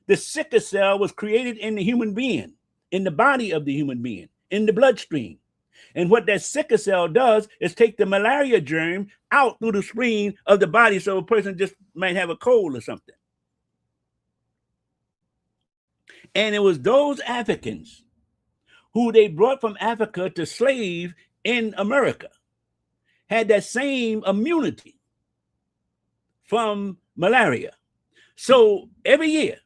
D: The sickle cell was created in the human being, in the body of the human being, in the bloodstream. And what that sickle cell does is take the malaria germ out through the spleen of the body so a person just might have a cold or something. And it was those Africans who they brought from Africa to slave in America had that same immunity from malaria. So every year,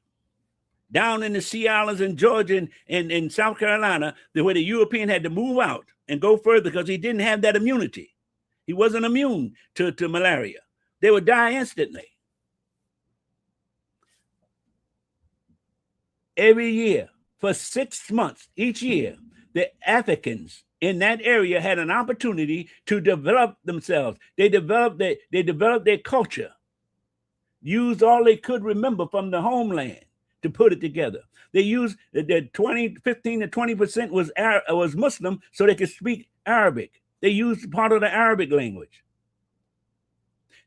D: down in the Sea Islands in Georgia and South Carolina, where the European had to move out and go further because he didn't have that immunity. He wasn't immune to malaria. They would die instantly. Every year, for 6 months, each year, the Africans in that area had an opportunity to develop themselves. They developed their culture, used all they could remember from the homeland to put it together. They used the 15 to 20% was Muslim, so they could speak Arabic. They used part of the Arabic language.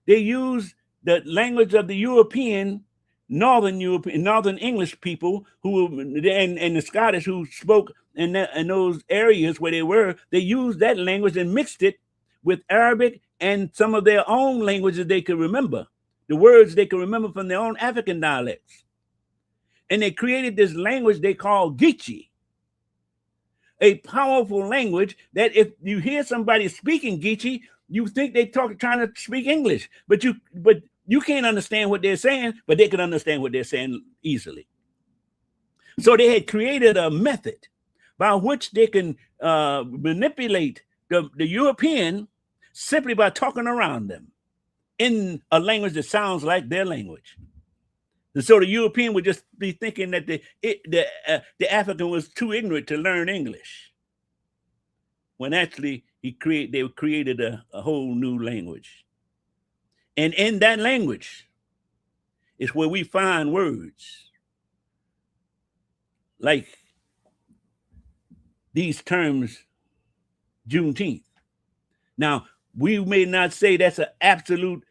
D: They used the language of the Northern English people and the Scottish who spoke in those areas where they were. They used that language and mixed it with Arabic and some of their own languages they could remember, the words they could remember from their own African dialects. And they created this language they call Geechee, a powerful language that if you hear somebody speaking Geechee, you think they trying to speak English, but you can't understand what they're saying, but they can understand what they're saying easily. So they had created a method by which they can manipulate the European simply by talking around them in a language that sounds like their language. And so the European would just be thinking that the African was too ignorant to learn English, when actually they created a whole new language. And in that language is where we find words like these terms, Juneteenth. Now, we may not say that's an absolute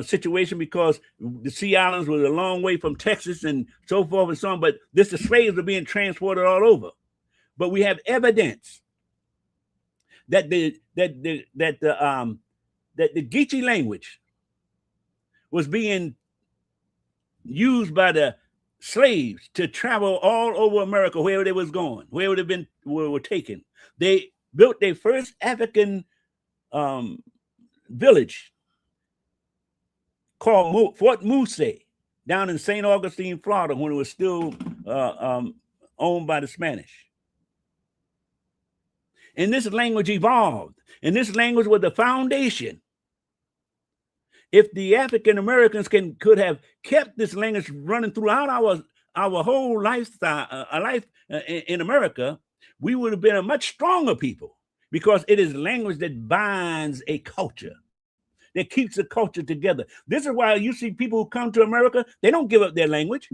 D: situation because the Sea Islands was a long way from Texas and so forth and so on, but the slaves were being transported all over. But we have evidence that the Geechee language was being used by the slaves to travel all over America, wherever they was going, wherever they were taken. They built their first African village called Fort Moose down in St. Augustine, Florida, when it was still owned by the Spanish. And this language evolved, and this language was the foundation. If the African Americans could have kept this language running throughout our whole lifestyle, life in America, we would have been a much stronger people, because it is language that binds a culture, that keeps the culture together. This is why you see people who come to America, they don't give up their language.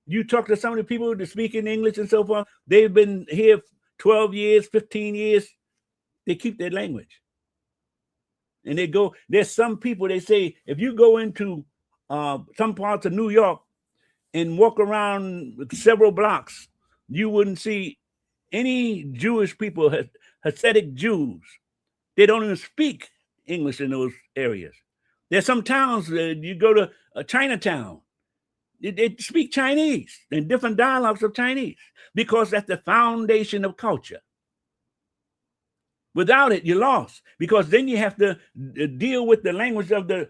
D: You talk to some of the people that speak in English and so forth, they've been here 12 years, 15 years, they keep their language. And they go, there's some people, they say, if you go into some parts of New York and walk around several blocks, you wouldn't see any Jewish people, Hasidic Jews. They don't even speak English in those areas. There's some towns, you go to Chinatown, they speak Chinese and different dialects of Chinese, because that's the foundation of culture. Without it, you're lost, because then you have to deal with the language of the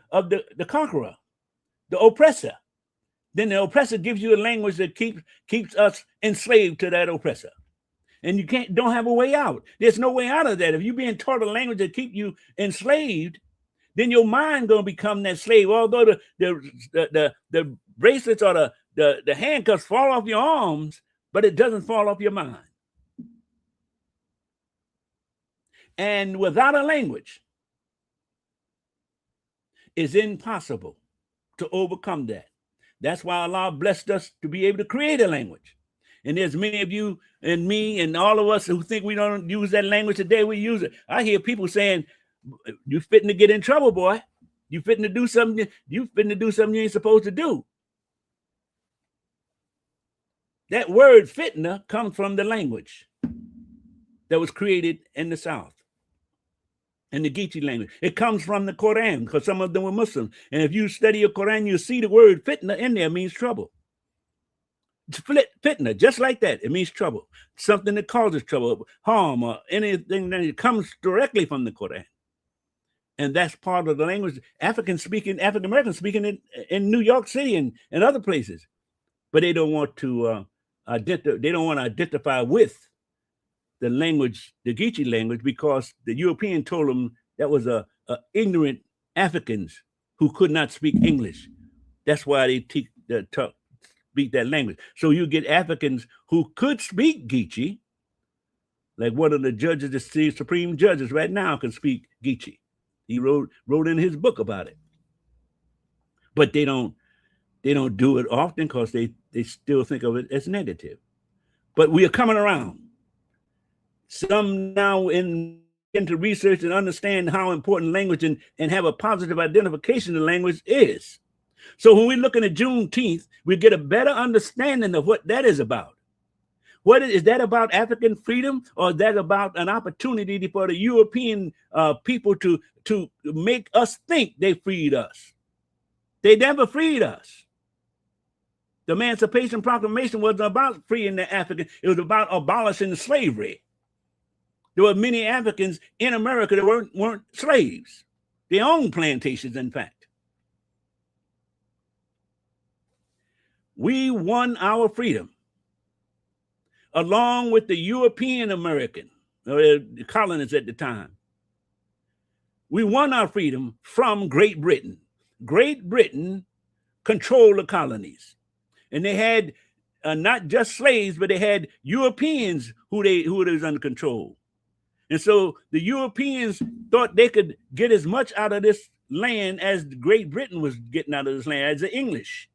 D: conqueror, the oppressor. then the oppressor gives you a language that keeps us enslaved to that oppressor. And you don't have a way out. There's no way out of that. If you're being taught a language that keeps you enslaved, then your mind gonna become that slave. Although the bracelets or the handcuffs fall off your arms, but it doesn't fall off your mind. And without a language, it's impossible to overcome that. That's why Allah blessed us to be able to create a language. And there's many of you and me and all of us who think we don't use that language today. We use it. I hear people saying, "You fitting to get in trouble, boy. You fitting to do something. You fitting to do something you ain't supposed to do." That word fitna comes from the language that was created in the South, in the Geechee language. It comes from the Quran, because some of them were Muslims. And if you study your Quran, you'll see the word fitna in there means trouble. Fitna, just like that, it means trouble. Something that causes trouble, harm, or anything that comes directly from the Quran. And that's part of the language African Americans speaking in New York City and other places. But they don't want to identify with the language, the Geechee language, because the European told them that was a ignorant Africans who could not speak English. That's why they speak that language. So you get Africans who could speak Geechee, like one of the judges, the supreme judges right now can speak Geechee. He wrote in his book about it. But they don't do it often because they still think of it as negative. But we are coming around. Some now into research and understand how important language and have a positive identification of language is. So when we're looking at Juneteenth, we get a better understanding of what that is about. What is that about African freedom, or is that about an opportunity for the European people to make us think they freed us? They never freed us. The Emancipation Proclamation wasn't about freeing the African. It was about abolishing slavery. There were many Africans in America that weren't slaves. They owned plantations, in fact. We won our freedom along with the European American, the colonists at the time. We won our freedom from Great Britain. Great Britain controlled the colonies. And they had not just slaves, but they had Europeans who was under control. And so the Europeans thought they could get as much out of this land as Great Britain was getting out of this land, as the English.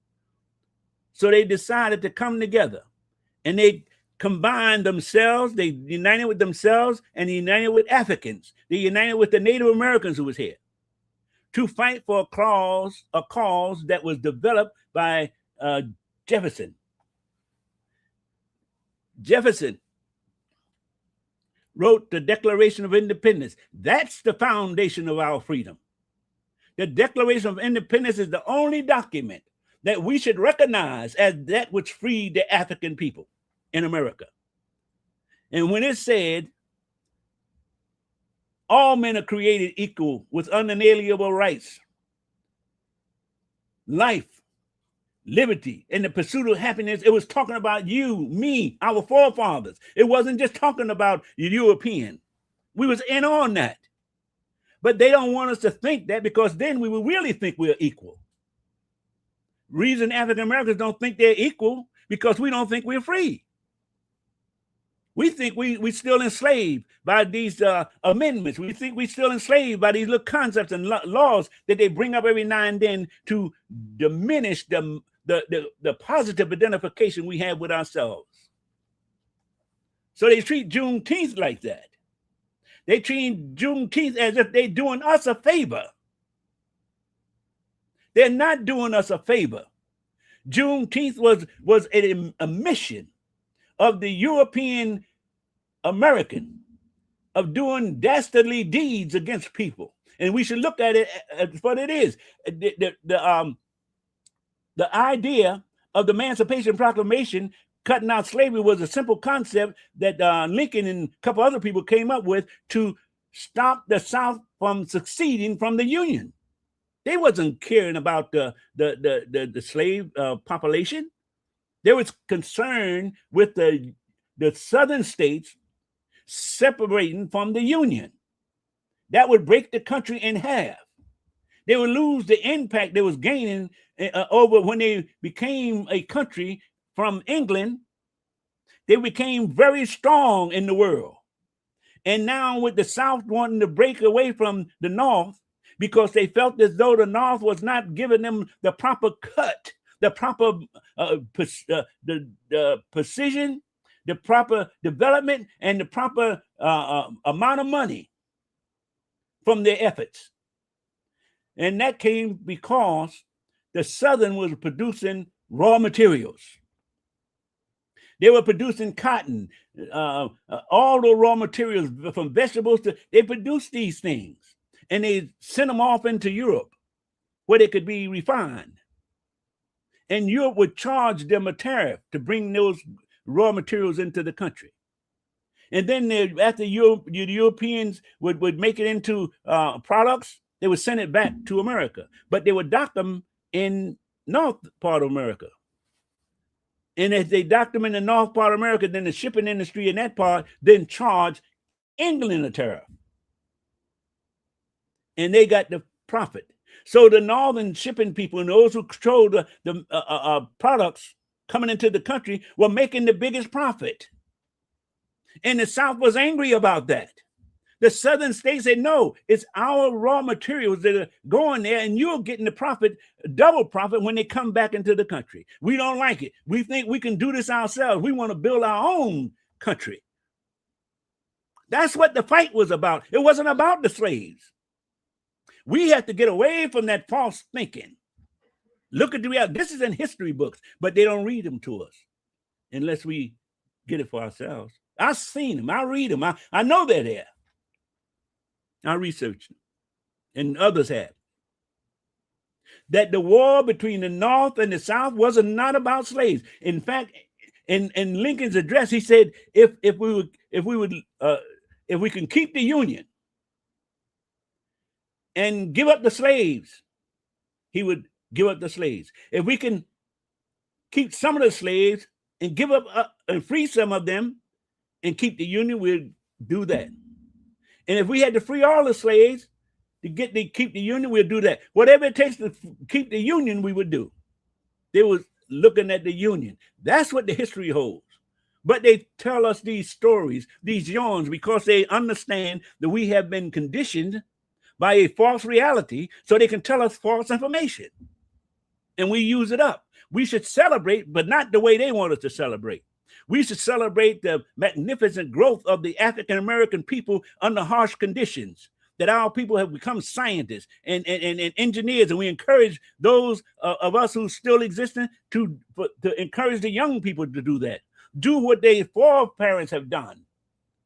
D: So they decided to come together, and they combined themselves. They united with themselves and united with Africans. They united with the Native Americans who was here to fight for a cause that was developed by Jefferson. Jefferson wrote the Declaration of Independence. That's the foundation of our freedom. The Declaration of Independence is the only document that we should recognize as that which freed the African people in America. And when it said, all men are created equal with unalienable rights, life, liberty, and the pursuit of happiness, it was talking about you, me, our forefathers. It wasn't just talking about the European. We was in on that. But they don't want us to think that, because then we will really think we're equal. Reason African Americans don't think they're equal, because we don't think we're free. We think we're still enslaved by these amendments. We think we're still enslaved by these little concepts and laws that they bring up every now and then to diminish the positive identification we have with ourselves. So they treat Juneteenth like that. They treat Juneteenth as if they're doing us a favor. They're not doing us a favor. Juneteenth was a mission of the European American of doing dastardly deeds against people. And we should look at it as what it is. The idea of the Emancipation Proclamation, cutting out slavery, was a simple concept that Lincoln and a couple other people came up with to stop the South from succeeding from the Union. They wasn't caring about the slave population. They was concerned with the southern states separating from the Union. That would break the country in half. They would lose the impact they was gaining over when they became a country from England. They became very strong in the world. And now with the South wanting to break away from the North because they felt as though the North was not giving them the proper cut, the proper precision, the proper development, and the proper amount of money from their efforts. And that came because the Southern was producing raw materials. They were producing cotton, all the raw materials from vegetables. They produced these things and they sent them off into Europe where they could be refined. And Europe would charge them a tariff to bring those raw materials into the country. And then after the Europeans would make it into products, they would send it back to America. But they would dock them in North part of America. And as they docked them in the North part of America, then the shipping industry in that part then charged England a tariff. And they got the profit. So the northern shipping people and those who controlled the products coming into the country were making the biggest profit. And the South was angry about that. The southern states said, no, it's our raw materials that are going there and you're getting the profit, double profit when they come back into the country. We don't like it. We think we can do this ourselves. We want to build our own country. That's what the fight was about. It wasn't about the slaves. We have to get away from that false thinking. Look at the reality. This is in history books, but they don't read them to us unless we get it for ourselves. I've seen them. I read them. I know they're there. I researched them, and others have. That the war between the North and the South wasn't not about slaves. In fact, in Lincoln's address, he said, if we can keep the Union and give up the slaves, he would give up the slaves. If we can keep some of the slaves and give up and free some of them and keep the Union, we'll do that. And if we had to free all the slaves to keep the Union, we'll do that. Whatever it takes to keep the Union, we would do. They were looking at the Union. That's what the history holds. But they tell us these stories, these yarns, because they understand that we have been conditioned by a false reality, so they can tell us false information. And we use it up. We should celebrate, but not the way they want us to celebrate. We should celebrate the magnificent growth of the African American people under harsh conditions, that our people have become scientists and engineers, and we encourage those of us who still exist to encourage the young people to do that. Do what their foreparents have done.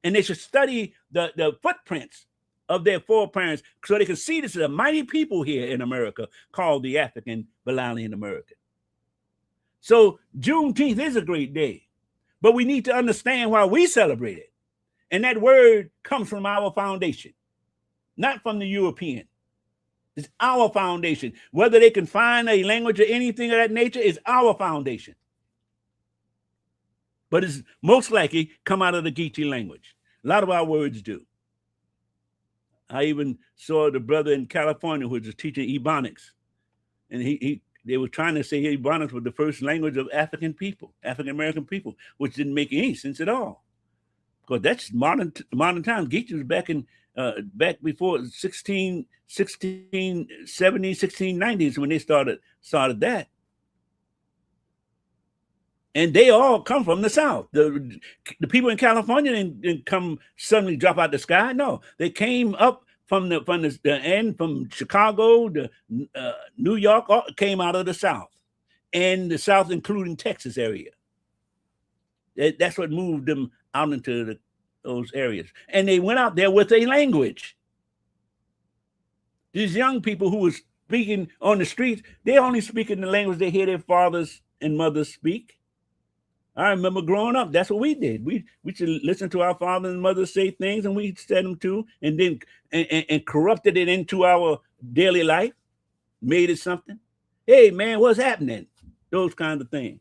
D: And they should study the footprints of their foreparents so they can see this is a mighty people here in America called the African Bilalian American. So Juneteenth is a great day. But we need to understand why we celebrate it. And that word comes from our foundation, not from the European. It's our foundation. Whether they can find a language or anything of that nature is our foundation. But it's most likely come out of the Geechee language. A lot of our words do. I even saw the brother in California who was teaching Ebonics. And they were trying to say Ebonics was the first language of African people, African American people, which didn't make any sense at all. Because that's modern times. Geechee was back before 1670s, 1690s when they started that. And they all come from the South. The people in California didn't come suddenly drop out the sky. No, they came up from the end, from Chicago to New York, came out of the South, and the South, including Texas area. That's what moved them out into those areas. And they went out there with a language. These young people who were speaking on the streets, they only speak in the language they hear their fathers and mothers speak. I remember growing up, that's what we did. We should listen to our fathers and mothers say things, and we said them too, and then and corrupted it into our daily life. made it something. Hey, man, what's happening? Those kinds of things.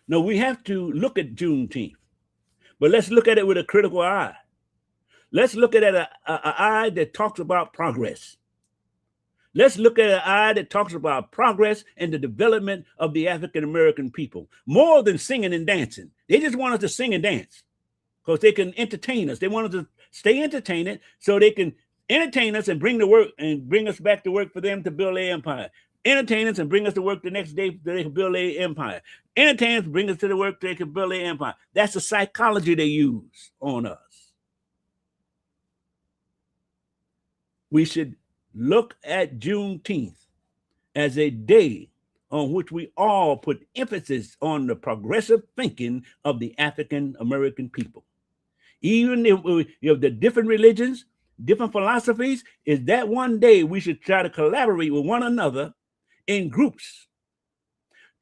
D: No, we have to look at Juneteenth, but let's look at it with a critical eye. Let's look at it an eye that talks about progress. Let's look at an eye that talks about progress and the development of the African-American people, more than singing and dancing. They just want us to sing and dance because they can entertain us. They want us to stay entertained so they can entertain us and bring the work and bring us back to work for them to build their empire. Entertain us and bring us to work the next day so they can build their empire. Entertain us, bring us to the work so they can build their empire. That's the psychology they use on us. We should look at Juneteenth as a day on which we all put emphasis on the progressive thinking of the African American people. Even if you have the different religions, different philosophies, is that one day we should try to collaborate with one another in groups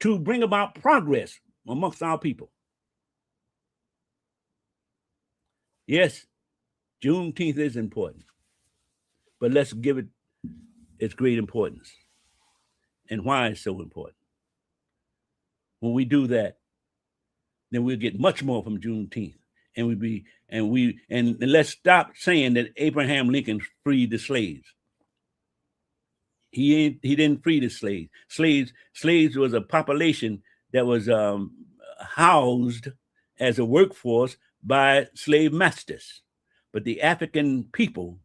D: to bring about progress amongst our people. Yes, Juneteenth is important, but let's give it its great importance and why it's so important. When we do that, then we'll get much more from Juneteenth. And let's stop saying that Abraham Lincoln freed the slaves. He didn't free the slaves. Slaves was a population that was housed as a workforce by slave masters. But the African people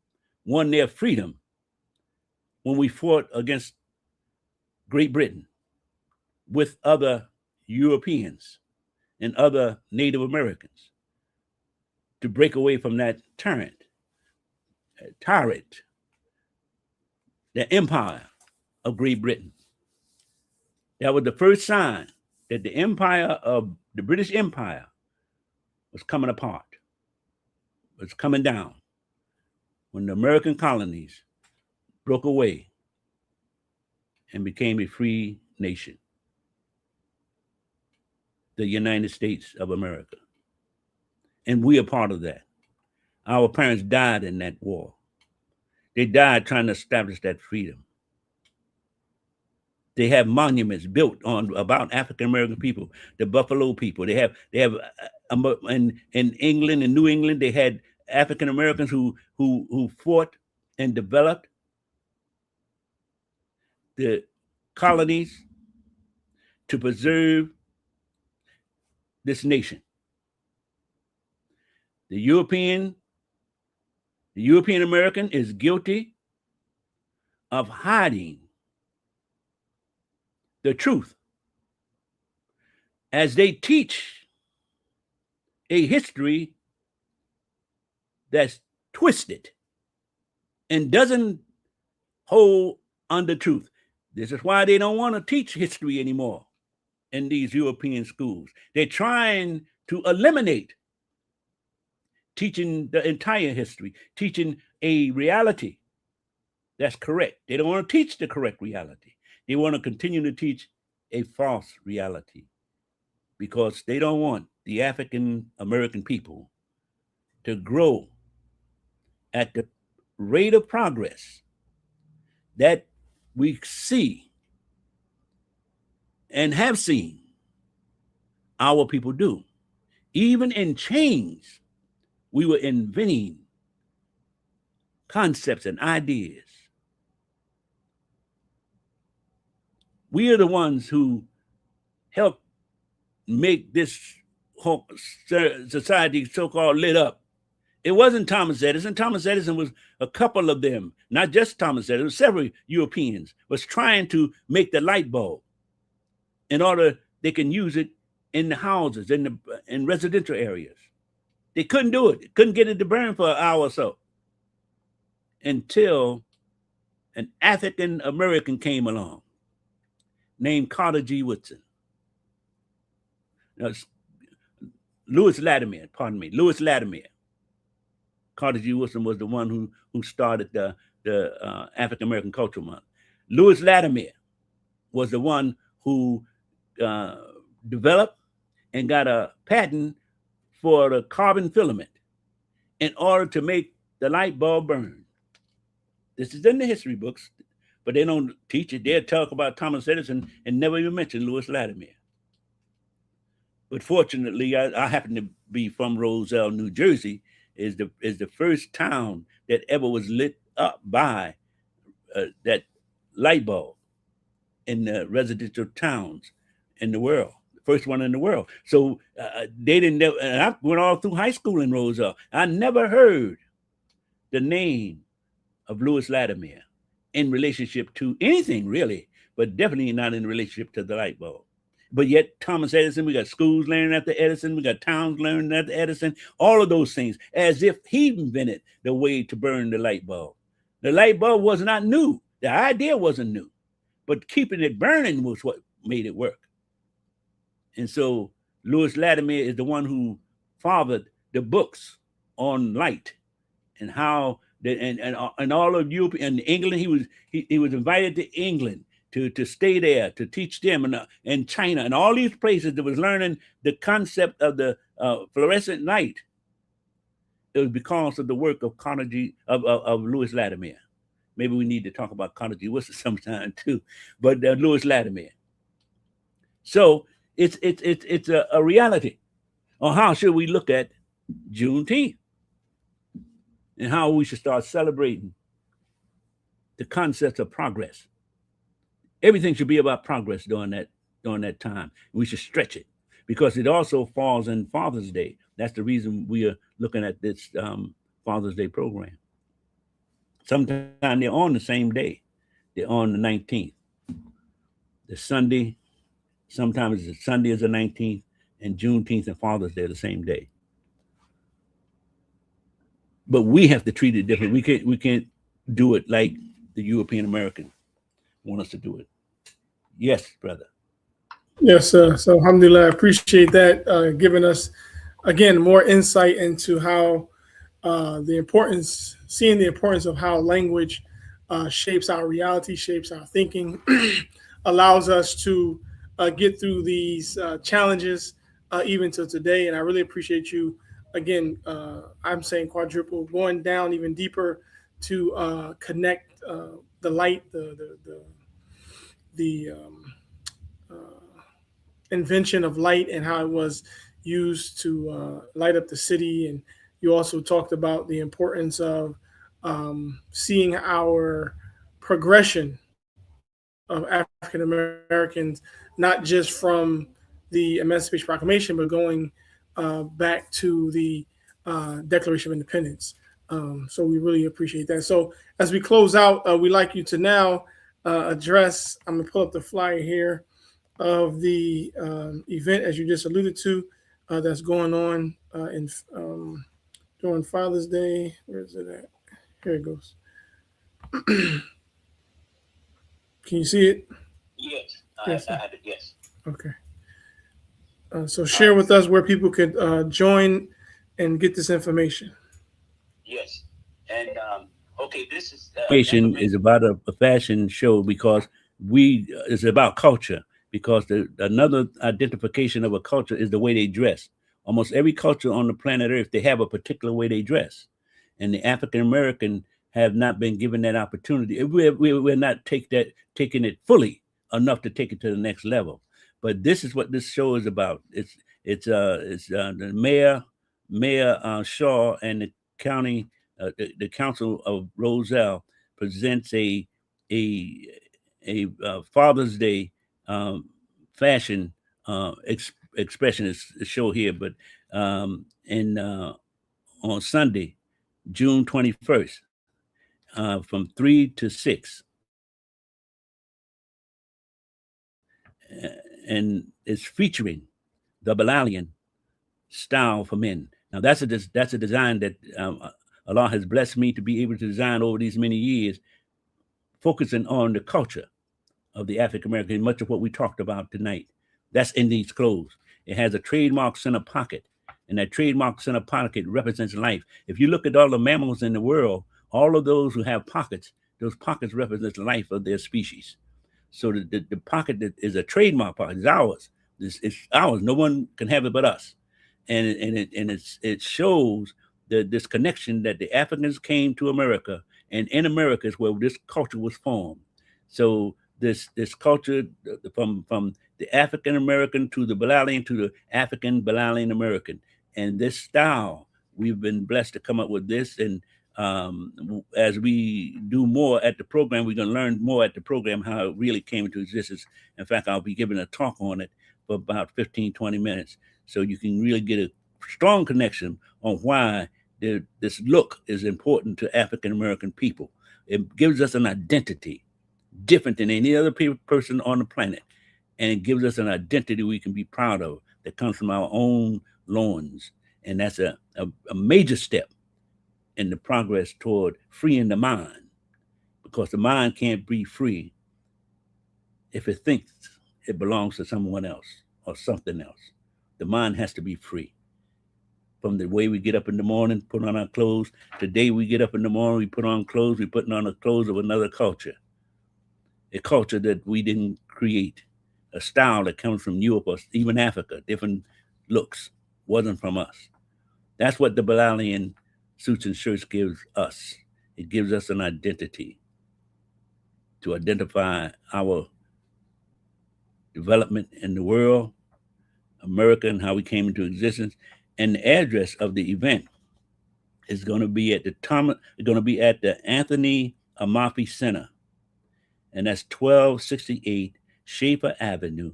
D: won their freedom when we fought against Great Britain with other Europeans and other Native Americans to break away from that tyrant, the empire of Great Britain. That was the first sign that the empire of the British Empire was coming apart, was coming down, when the American colonies broke away and became a free nation, the United States of America. And we are part of that. Our parents died in that war. They died trying to establish that freedom. They have monuments built about African American people, the Buffalo people. They have in England, in New England, they had African Americans who fought and developed the colonies to preserve this nation. The European American is guilty of hiding the truth as they teach a history that's twisted and doesn't hold under truth. This is why they don't want to teach history anymore in these European schools. They're trying to eliminate teaching the entire history, teaching a reality that's correct. They don't want to teach the correct reality. They want to continue to teach a false reality because they don't want the African American people to grow at the rate of progress that we see and have seen our people do. Even in chains, we were inventing concepts and ideas. We are the ones who helped make this whole society so-called lit up. It wasn't Thomas Edison. Thomas Edison was a couple of them, not just Thomas Edison, several Europeans was trying to make the light bulb in order they can use it in the houses, in residential areas. They couldn't do it. Couldn't get it to burn for an hour or so until an African American came along named Carter G. Woodson. Louis Latimer. Carter G. Woodson was the one who started the African American Cultural Month. Louis Latimer was the one who developed and got a patent for the carbon filament in order to make the light bulb burn. This is in the history books, but they don't teach it. They'll talk about Thomas Edison and never even mention Lewis Latimer. But fortunately, I happen to be from Roselle, New Jersey, is the first town that ever was lit up by that light bulb in the residential towns in the world. The first one in the world. So they didn't know, and I went all through high school in Roselle. I never heard the name of Lewis Latimer in relationship to anything really, but definitely not in relationship to the light bulb. But yet Thomas Edison, we got schools learning after Edison, we got towns learning after Edison, all of those things, as if he invented the way to burn the light bulb. The light bulb was not new. The idea wasn't new, but keeping it burning was what made it work. And so Lewis Latimer is the one who fathered the books on light and how and all of Europe and England. He was invited to England to stay there, to teach them, and China and all these places that was learning the concept of the fluorescent light. It was because of the work of Carnegie, of Lewis Latimer. Maybe we need to talk about Carnegie Worcester sometime too, but Lewis Latimer. So it's a reality on how should we look at Juneteenth and how we should start celebrating the concept of progress. Everything should be about progress during that time. We should stretch it because it also falls in Father's Day. That's the reason we are looking at this Father's Day program. Sometimes they're on the same day. They're on the 19th. The Sunday, sometimes the Sunday is the 19th, and Juneteenth and Father's Day are the same day. But we have to treat it different. We can't do it like the European American want us to do it. Yes, brother.
B: Yes, sir. So alhamdulillah, I appreciate that, giving us, again, more insight into how seeing the importance of how language shapes our reality, shapes our thinking, allows us to get through these challenges even till today. And I really appreciate you, again, I'm saying quadruple, going down even deeper to connect the light, the invention of light and how it was used to light up the city. And you also talked about the importance of seeing our progression of African Americans, not just from the Emancipation Proclamation, but going back to the Declaration of Independence. So we really appreciate that. So as we close out, we'd like you to now address, I'm going to pull up the flyer here of the event, as you just alluded to, that's going on during Father's Day. Where is it at? Here it goes. Can you see it?
C: Yes,
B: Yes,
C: I have it, yes.
B: Okay. So share with us where people could join and get this information.
C: Yes. And, okay, this is...
D: Information is about a fashion show because it's about culture, because another identification of a culture is the way they dress. Almost every culture on the planet Earth, they have a particular way they dress. And the African American have not been given that opportunity. We're not taking it fully enough to take it to the next level. But this is what this show is about. It's the Mayor Shaw and the county, the Council of Roselle presents a Father's Day fashion expression is show here, but on Sunday, June 21st, from 3 to 6. And it's featuring the Bilalian style for men. Now that's a design that Allah has blessed me to be able to design over these many years, focusing on the culture of the African American. Much of what we talked about tonight, that's in these clothes. It has a trademark center pocket, and that trademark center pocket represents life. If you look at all the mammals in the world, all of those who have pockets, those pockets represent the life of their species. So the pocket that is a trademark pocket is ours. It's ours. No one can have it but us. And it shows this connection that the Africans came to America And in America is where this culture was formed. So this culture from the African American to the Bilalian to the African Bilalian American, and this style, we've been blessed to come up with this. And as we do more at the program, we're going to learn more at the program how it really came into existence. In fact, I'll be giving a talk on it for about 15, 20 minutes, so you can really get a strong connection on why this look is important to African American people. It gives us an identity different than any other person on the planet. And it gives us an identity we can be proud of that comes from our own loins. And that's a major step in the progress toward freeing the mind, because the mind can't be free if it thinks it belongs to someone else or something else. The mind has to be free. From the way we get up in the morning, put on our clothes, the day we get up in the morning, we put on clothes, we're putting on the clothes of another culture. A culture that we didn't create, a style that comes from Europe or even Africa, different looks, wasn't from us. That's what the Bilalian suits and shirts gives us. It gives us an identity to identify our development in the world, America, and how we came into existence. And the address of the event is going to be at the Anthony Amafi Center. And that's 1268 Schaefer Avenue,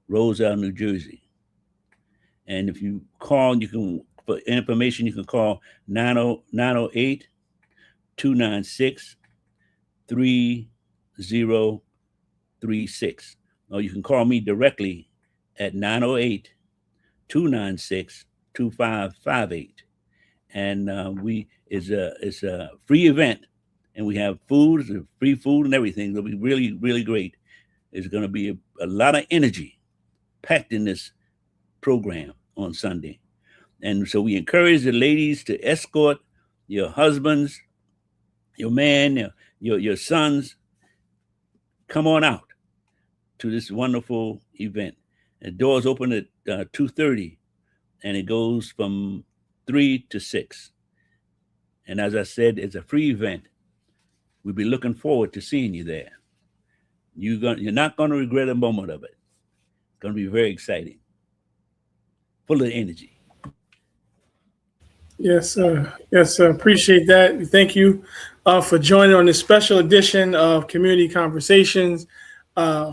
D: Roselle, New Jersey. And if you call, for information, you can call 908-296-3036. Or you can call me directly at 908-296-2558. And it's a free event. And we have food, free food and everything. It'll be really, really great. There's going to be a lot of energy packed in this program on Sunday. And so we encourage the ladies to escort your husbands, your man, your sons. Come on out to this wonderful event. The doors open at 2:30, and it goes from 3 to 6. And as I said, it's a free event. We'll be looking forward to seeing you there. You're not going to regret a moment of it. It's going to be very exciting, full of energy.
B: Yes, sir. Yes, sir. Appreciate that. Thank you for joining on this special edition of Community Conversations,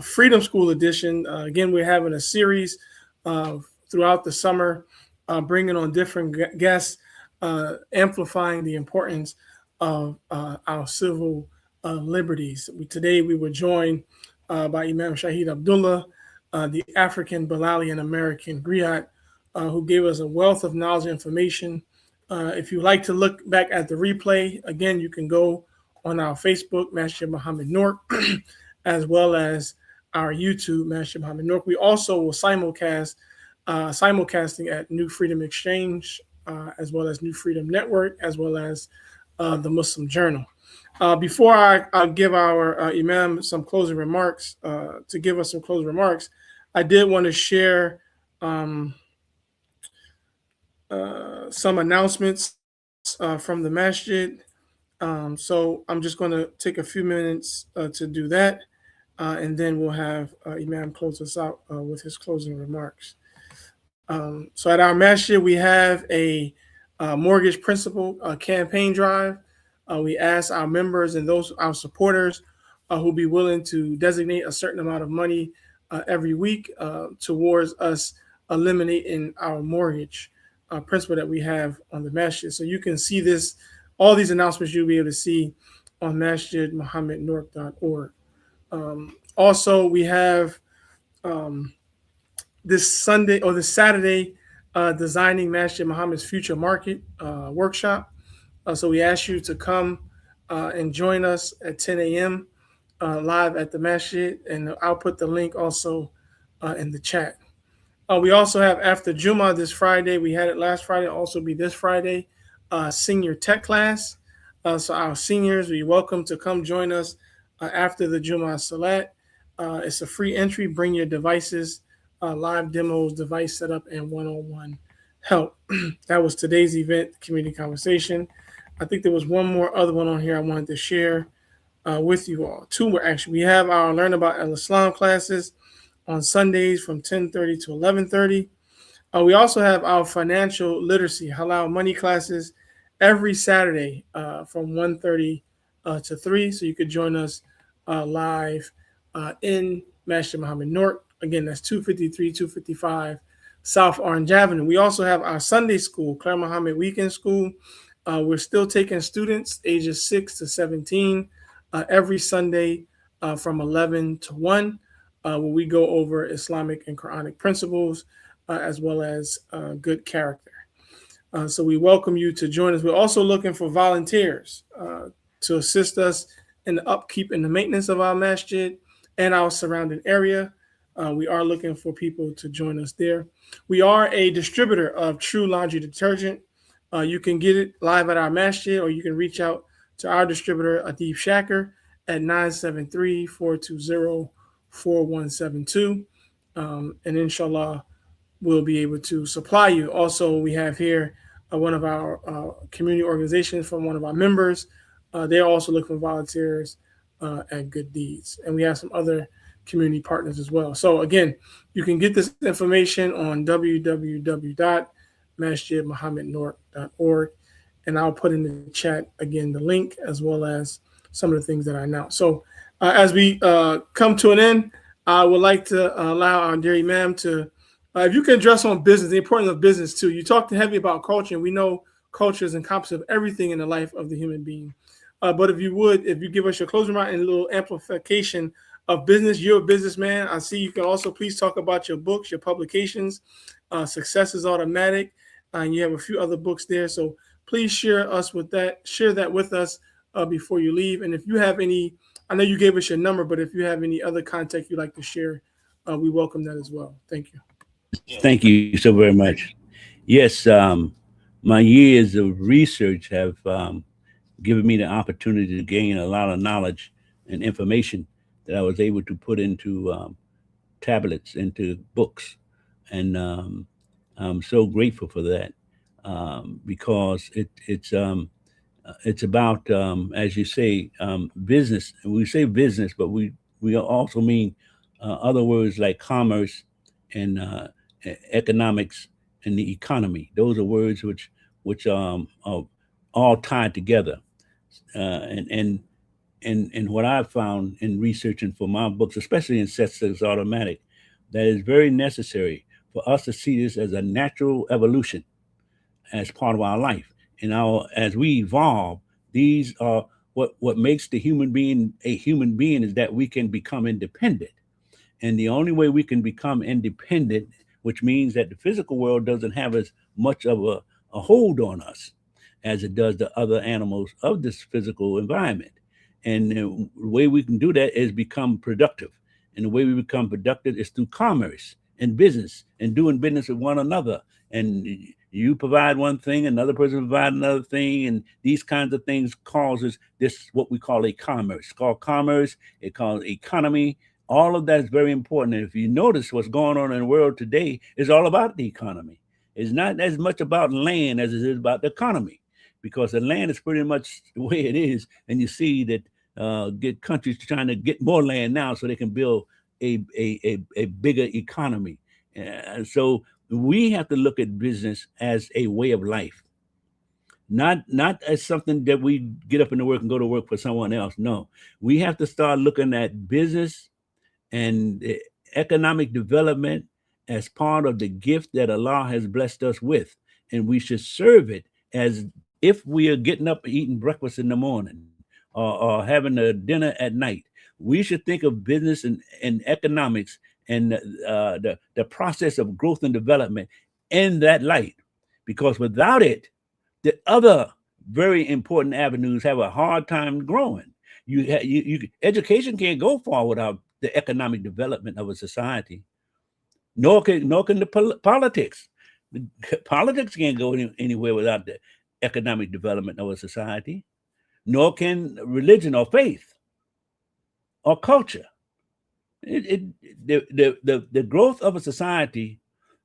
B: Freedom School edition. Again, we're having a series throughout the summer, bringing on different guests, amplifying the importance of our civil liberties. Today we were joined by Imam Shahid Abdullah, the African Bilalian American Griot, who gave us a wealth of knowledge and information. If you like to look back at the replay, again, you can go on our Facebook, Masjid Muhammad Noor, as well as our YouTube, Masjid Muhammad Noor. We also will simulcasting at New Freedom Exchange, as well as New Freedom Network, as well as the Muslim Journal. Before I give our Imam some closing remarks, I did want to share some announcements from the masjid. So I'm just going to take a few minutes to do that, and then we'll have Imam close us out with his closing remarks. So at our masjid, we have a mortgage principal campaign drive. We ask our members and our supporters who be willing to designate a certain amount of money every week towards us eliminating our mortgage principle that we have on the masjid. So you can see all these announcements you'll be able to see on masjidmuhammadnoor.org. Also, we have this Saturday, Designing Masjid Muhammad's Future Market workshop. So we ask you to come and join us at 10 a.m. Live at the masjid, and I'll put the link also in the chat. We also have after Jummah this Friday. We had it last Friday, also be this Friday, senior tech class. So our seniors, we welcome to come join us after the Jummah Salat. It's a free entry. Bring your devices, live demos, device setup, and one-on-one help. That was today's event, Community Conversation. I think there was one more other one on here I wanted to share with you all. Two were actually. We have our Learn About Al-Islam classes on Sundays from 10:30 to 11:30. We also have our financial literacy, halal money classes every Saturday from 1:30 to 3. So you could join us live in Masjid Muhammad North. Again, that's 253, 255 South Orange Avenue. We also have our Sunday school, Claire Muhammad Weekend School. We're still taking students ages 6 to 17 every Sunday from 11 to 1, where we go over Islamic and Quranic principles as well as good character. So we welcome you to join us. We're also looking for volunteers to assist us in the upkeep and the maintenance of our masjid and our surrounding area. We are looking for people to join us there. We are a distributor of True Laundry Detergent. You can get it live at our masjid, or you can reach out to our distributor, Adib Shaker, at 973-420-4172. And inshallah, we'll be able to supply you. Also, we have here one of our community organizations from one of our members. They're also looking for volunteers at Good Deeds. And we have some other community partners as well. So again, you can get this information on www.masjidmuhammadnorth.org. And I'll put in the chat again the link as well as some of the things that I announced. So as we come to an end, I would like to allow our dear Imam to, if you can address on business, the importance of business too. You talked heavy about culture, and we know culture is encompassing of everything in the life of the human being. But if you give us your closing remark and a little amplification of business, you're a businessman. I see you can also please talk about your books, your publications. Success is Automatic, and you have a few other books there. So please share that with us before you leave. And if you have any, I know you gave us your number, but if you have any other contact you'd like to share, we welcome that as well. Thank you.
D: Thank you so very much. Yes, my years of research have given me the opportunity to gain a lot of knowledge and information that I was able to put into tablets, into books. And I'm so grateful for that because it's about, as you say, business. And we say business, but we also mean other words like commerce and economics and the economy. Those are words which are all tied together. And what I've found in researching for my books, especially in Success is Automatic, that is very necessary for us to see this as a natural evolution as part of our life. And as we evolve, these are what makes the human being a human being is that we can become independent. And the only way we can become independent, which means that the physical world doesn't have as much of a hold on us as it does the other animals of this physical environment. And the way we can do that is become productive. And the way we become productive is through commerce and business and doing business with one another. And you provide one thing, another person provide another thing. And these kinds of things causes this, what we call a commerce. It's called commerce, it's called economy. All of that is very important. And if you notice what's going on in the world today, is all about the economy. It's not as much about land as it is about the economy, because the land is pretty much the way it is. And you see that get countries trying to get more land now so they can build a bigger economy. So we have to look at business as a way of life, not as something that we get up in the work and go to work for someone else. No, we have to start looking at business and economic development as part of the gift that Allah has blessed us with. And we should serve it as if we are getting up and eating breakfast in the morning or having a dinner at night. We should think of business and economics and the process of growth and development in that light, because without it, the other very important avenues have a hard time growing. Education can't go far without the economic development of a society, nor can the politics. Politics can't go anywhere without the economic development of a society, nor can religion or faith or culture. The growth of a society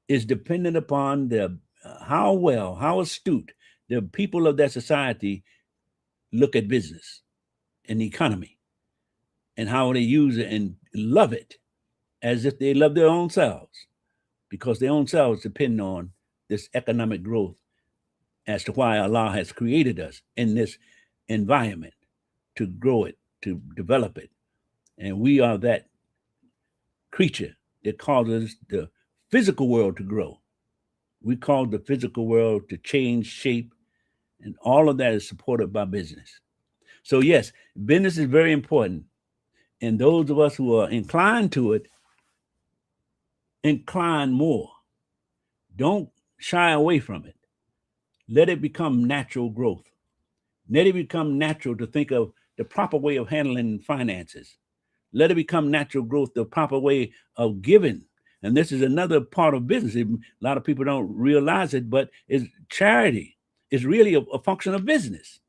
D: is dependent upon how astute the people of that society look at business and the economy and how they use it and love it as if they love their own selves, because their own selves depend on this economic growth as to why Allah has created us in this environment to grow it, to develop it. And we are that creature that causes the physical world to grow. We cause the physical world to change shape, and all of that is supported by business. So yes, business is very important. And those of us who are inclined to it, incline more. Don't shy away from it. Let it become natural growth. Let it become natural to think of the proper way of handling finances. Let it become natural growth, the proper way of giving. And this is another part of business. A lot of people don't realize it, but it's charity. It's really a function of business.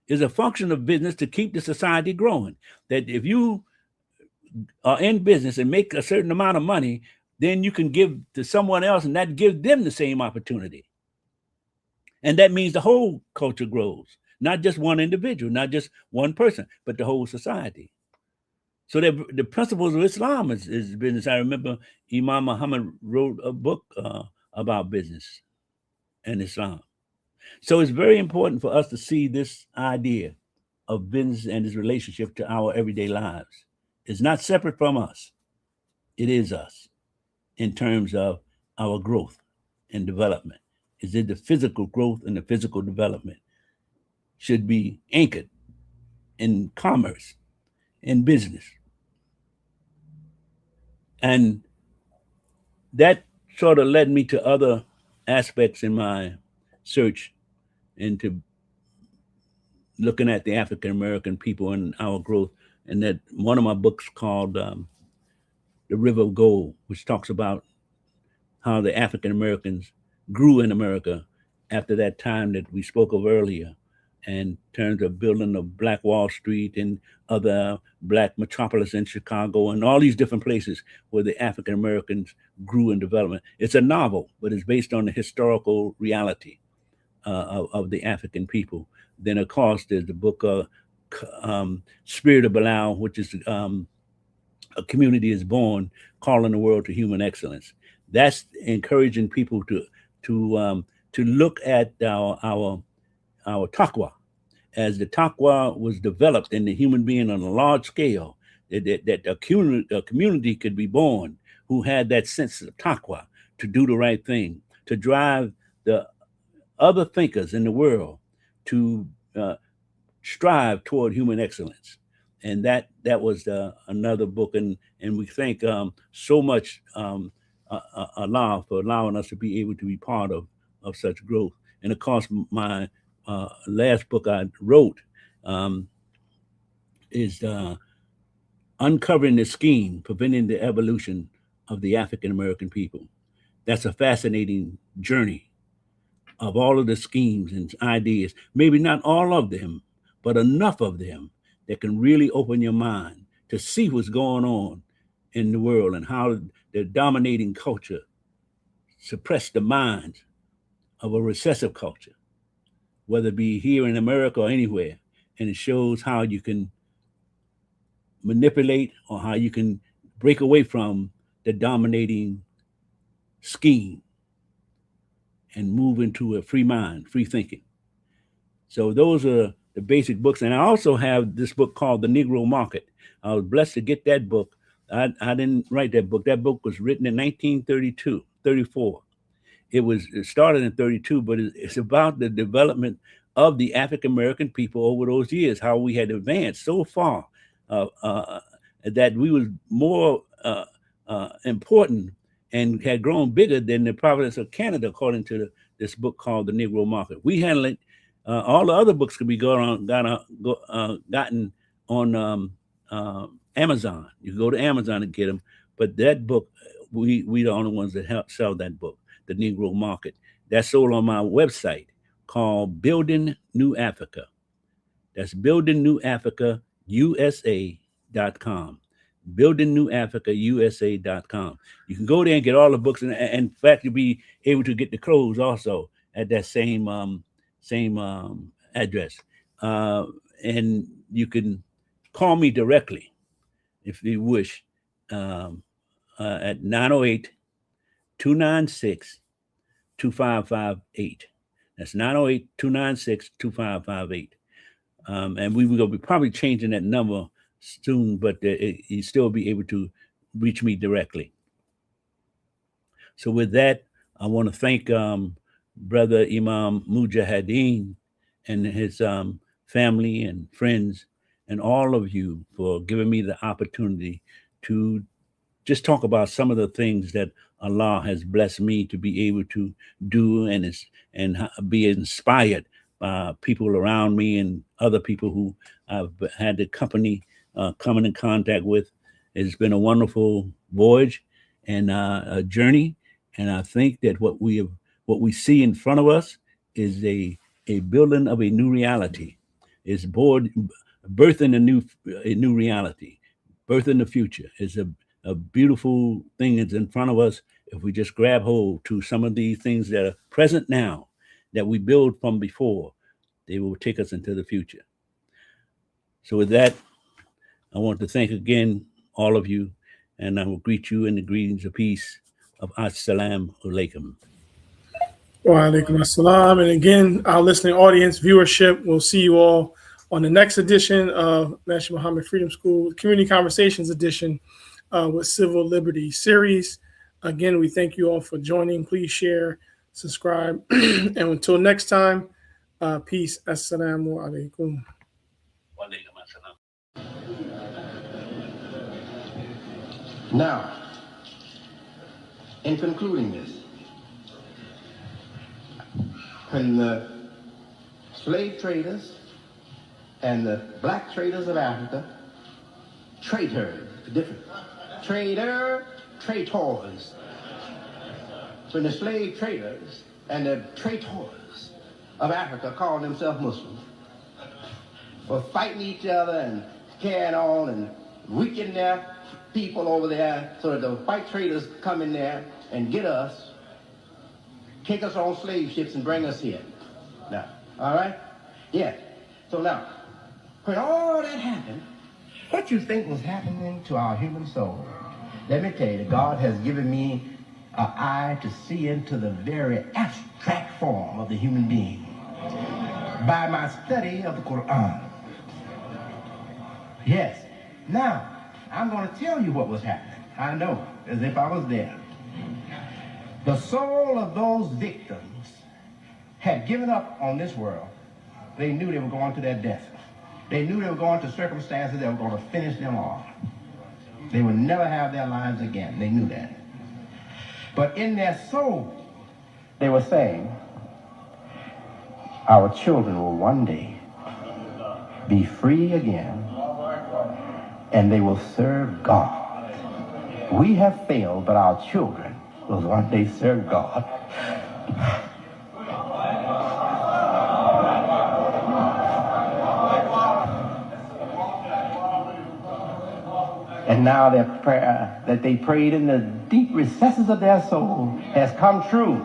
D: It's a function of business to keep the society growing. That if you are in business and make a certain amount of money, then you can give to someone else, and that gives them the same opportunity. And that means the whole culture grows, not just one individual, not just one person, but the whole society. So the principles of Islam is business. I remember Imam Muhammad wrote a book about business and Islam. So it's very important for us to see this idea of business and its relationship to our everyday lives. It's not separate from us. It is us in terms of our growth and development. Is it the physical growth and the physical development should be anchored in commerce, in business. And that sort of led me to other aspects in my search into looking at the African American people and our growth. And that one of my books called The River of Gold, which talks about how the African Americans grew in America after that time that we spoke of earlier, in terms of building of Black Wall Street and other Black metropolis in Chicago and all these different places where the African Americans grew in development. It's a novel, but it's based on the historical reality of the African people. Then, of course, there's the book Spirit of Bilal, which is A Community is Born, Calling the World to Human Excellence. That's encouraging people to look at our taqwa, as the taqwa was developed in the human being on a large scale, that a community could be born who had that sense of taqwa to do the right thing, to drive the other thinkers in the world to strive toward human excellence. And that was another book. And we thank so much Allah for allowing us to be able to be part of such growth. And of course, my last book I wrote is Uncovering the Scheme, Preventing the Evolution of the African American People. That's a fascinating journey of all of the schemes and ideas, maybe not all of them, but enough of them that can really open your mind to see what's going on in the world and how the dominating culture suppressed the minds of a recessive culture, whether it be here in America or anywhere. And it shows how you can manipulate or how you can break away from the dominating scheme and move into a free mind, free thinking. So those are the basic books. And I also have this book called The Negro Market. I was blessed to get that book. I didn't write that book. That book was written in 1934. It started in 32, but it's about the development of the African American people over those years, how we had advanced so far that we was more important and had grown bigger than the province of Canada, according to this book called The Negro Market. We handle it. All the other books could be gotten on Amazon. You can go to Amazon and get them. But that book, we the only ones that help sell that book, The Negro Market. That's sold on my website called Building New Africa. That's buildingnewafricausa.com. buildingnewafricausa.com. You can go there and get all the books, and in fact, you'll be able to get the clothes also at that same address. and you can call me directly if you wish at 908-296-2558. That's 908-296-2558. And we will be probably changing that number soon, but you still be able to reach me directly. So with that, I want to thank Brother Imam Mujahideen and his family and friends and all of you for giving me the opportunity to just talk about some of the things that Allah has blessed me to be able to do and be inspired by people around me and other people who I've had the company coming in contact with. It's been a wonderful voyage and a journey. And I think that what we see in front of us is a building of a new reality. It's birthing a new reality, birthing the future. It's a beautiful thing that's in front of us if we just grab hold to some of these things that are present now that we build from before. They will take us into the future. So with that, I want to thank again all of you, and I will greet you in the greetings of peace of Assalamu alaikum.
B: Wa alaikum assalam. And again, our listening audience, viewership, we'll see you all on the next edition of National Muhammad Freedom School Community Conversations edition with Civil Liberties series. Again, we thank you all for joining. Please share, subscribe, and until next time, peace. Assalamu alaikum.
E: Now, in concluding this, when the slave traders and the black traders of Africa, traitors, different, traitors, when the slave traders and the traitors of Africa called themselves Muslims, were fighting each other and carrying on and weakening their people over there so that the white traders come in there and get us, take us on slave ships and bring us here. Now, all right? Yeah. So now, when all that happened, what you think was happening to our human soul? Let me tell you, God has given me an eye to see into the very abstract form of the human being by my study of the Quran. Yes. Now, I'm going to tell you what was happening. I know, as if I was there. The soul of those victims had given up on this world. They knew they were going to their death. They knew they were going to circumstances that were going to finish them off. They would never have their lives again. They knew that. But in their soul, they were saying, our children will one day be free again, and they will serve God. We have failed, but our children will one day serve God. And now their prayer that they prayed in the deep recesses of their soul has come true.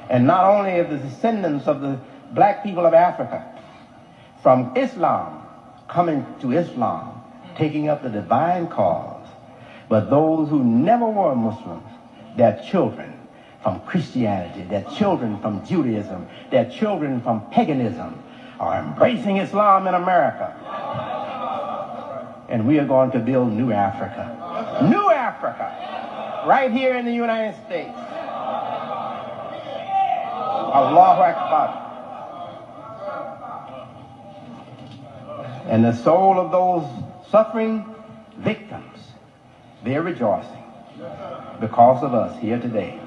E: And not only of the descendants of the black people of Africa, from Islam, coming to Islam, taking up the divine cause, but those who never were Muslims, their children from Christianity, their children from Judaism, their children from paganism are embracing Islam in America. And we are going to build new Africa. New Africa, right here in the United States. Allahu Akbar. And the soul of those suffering victims, they're rejoicing because of us here today.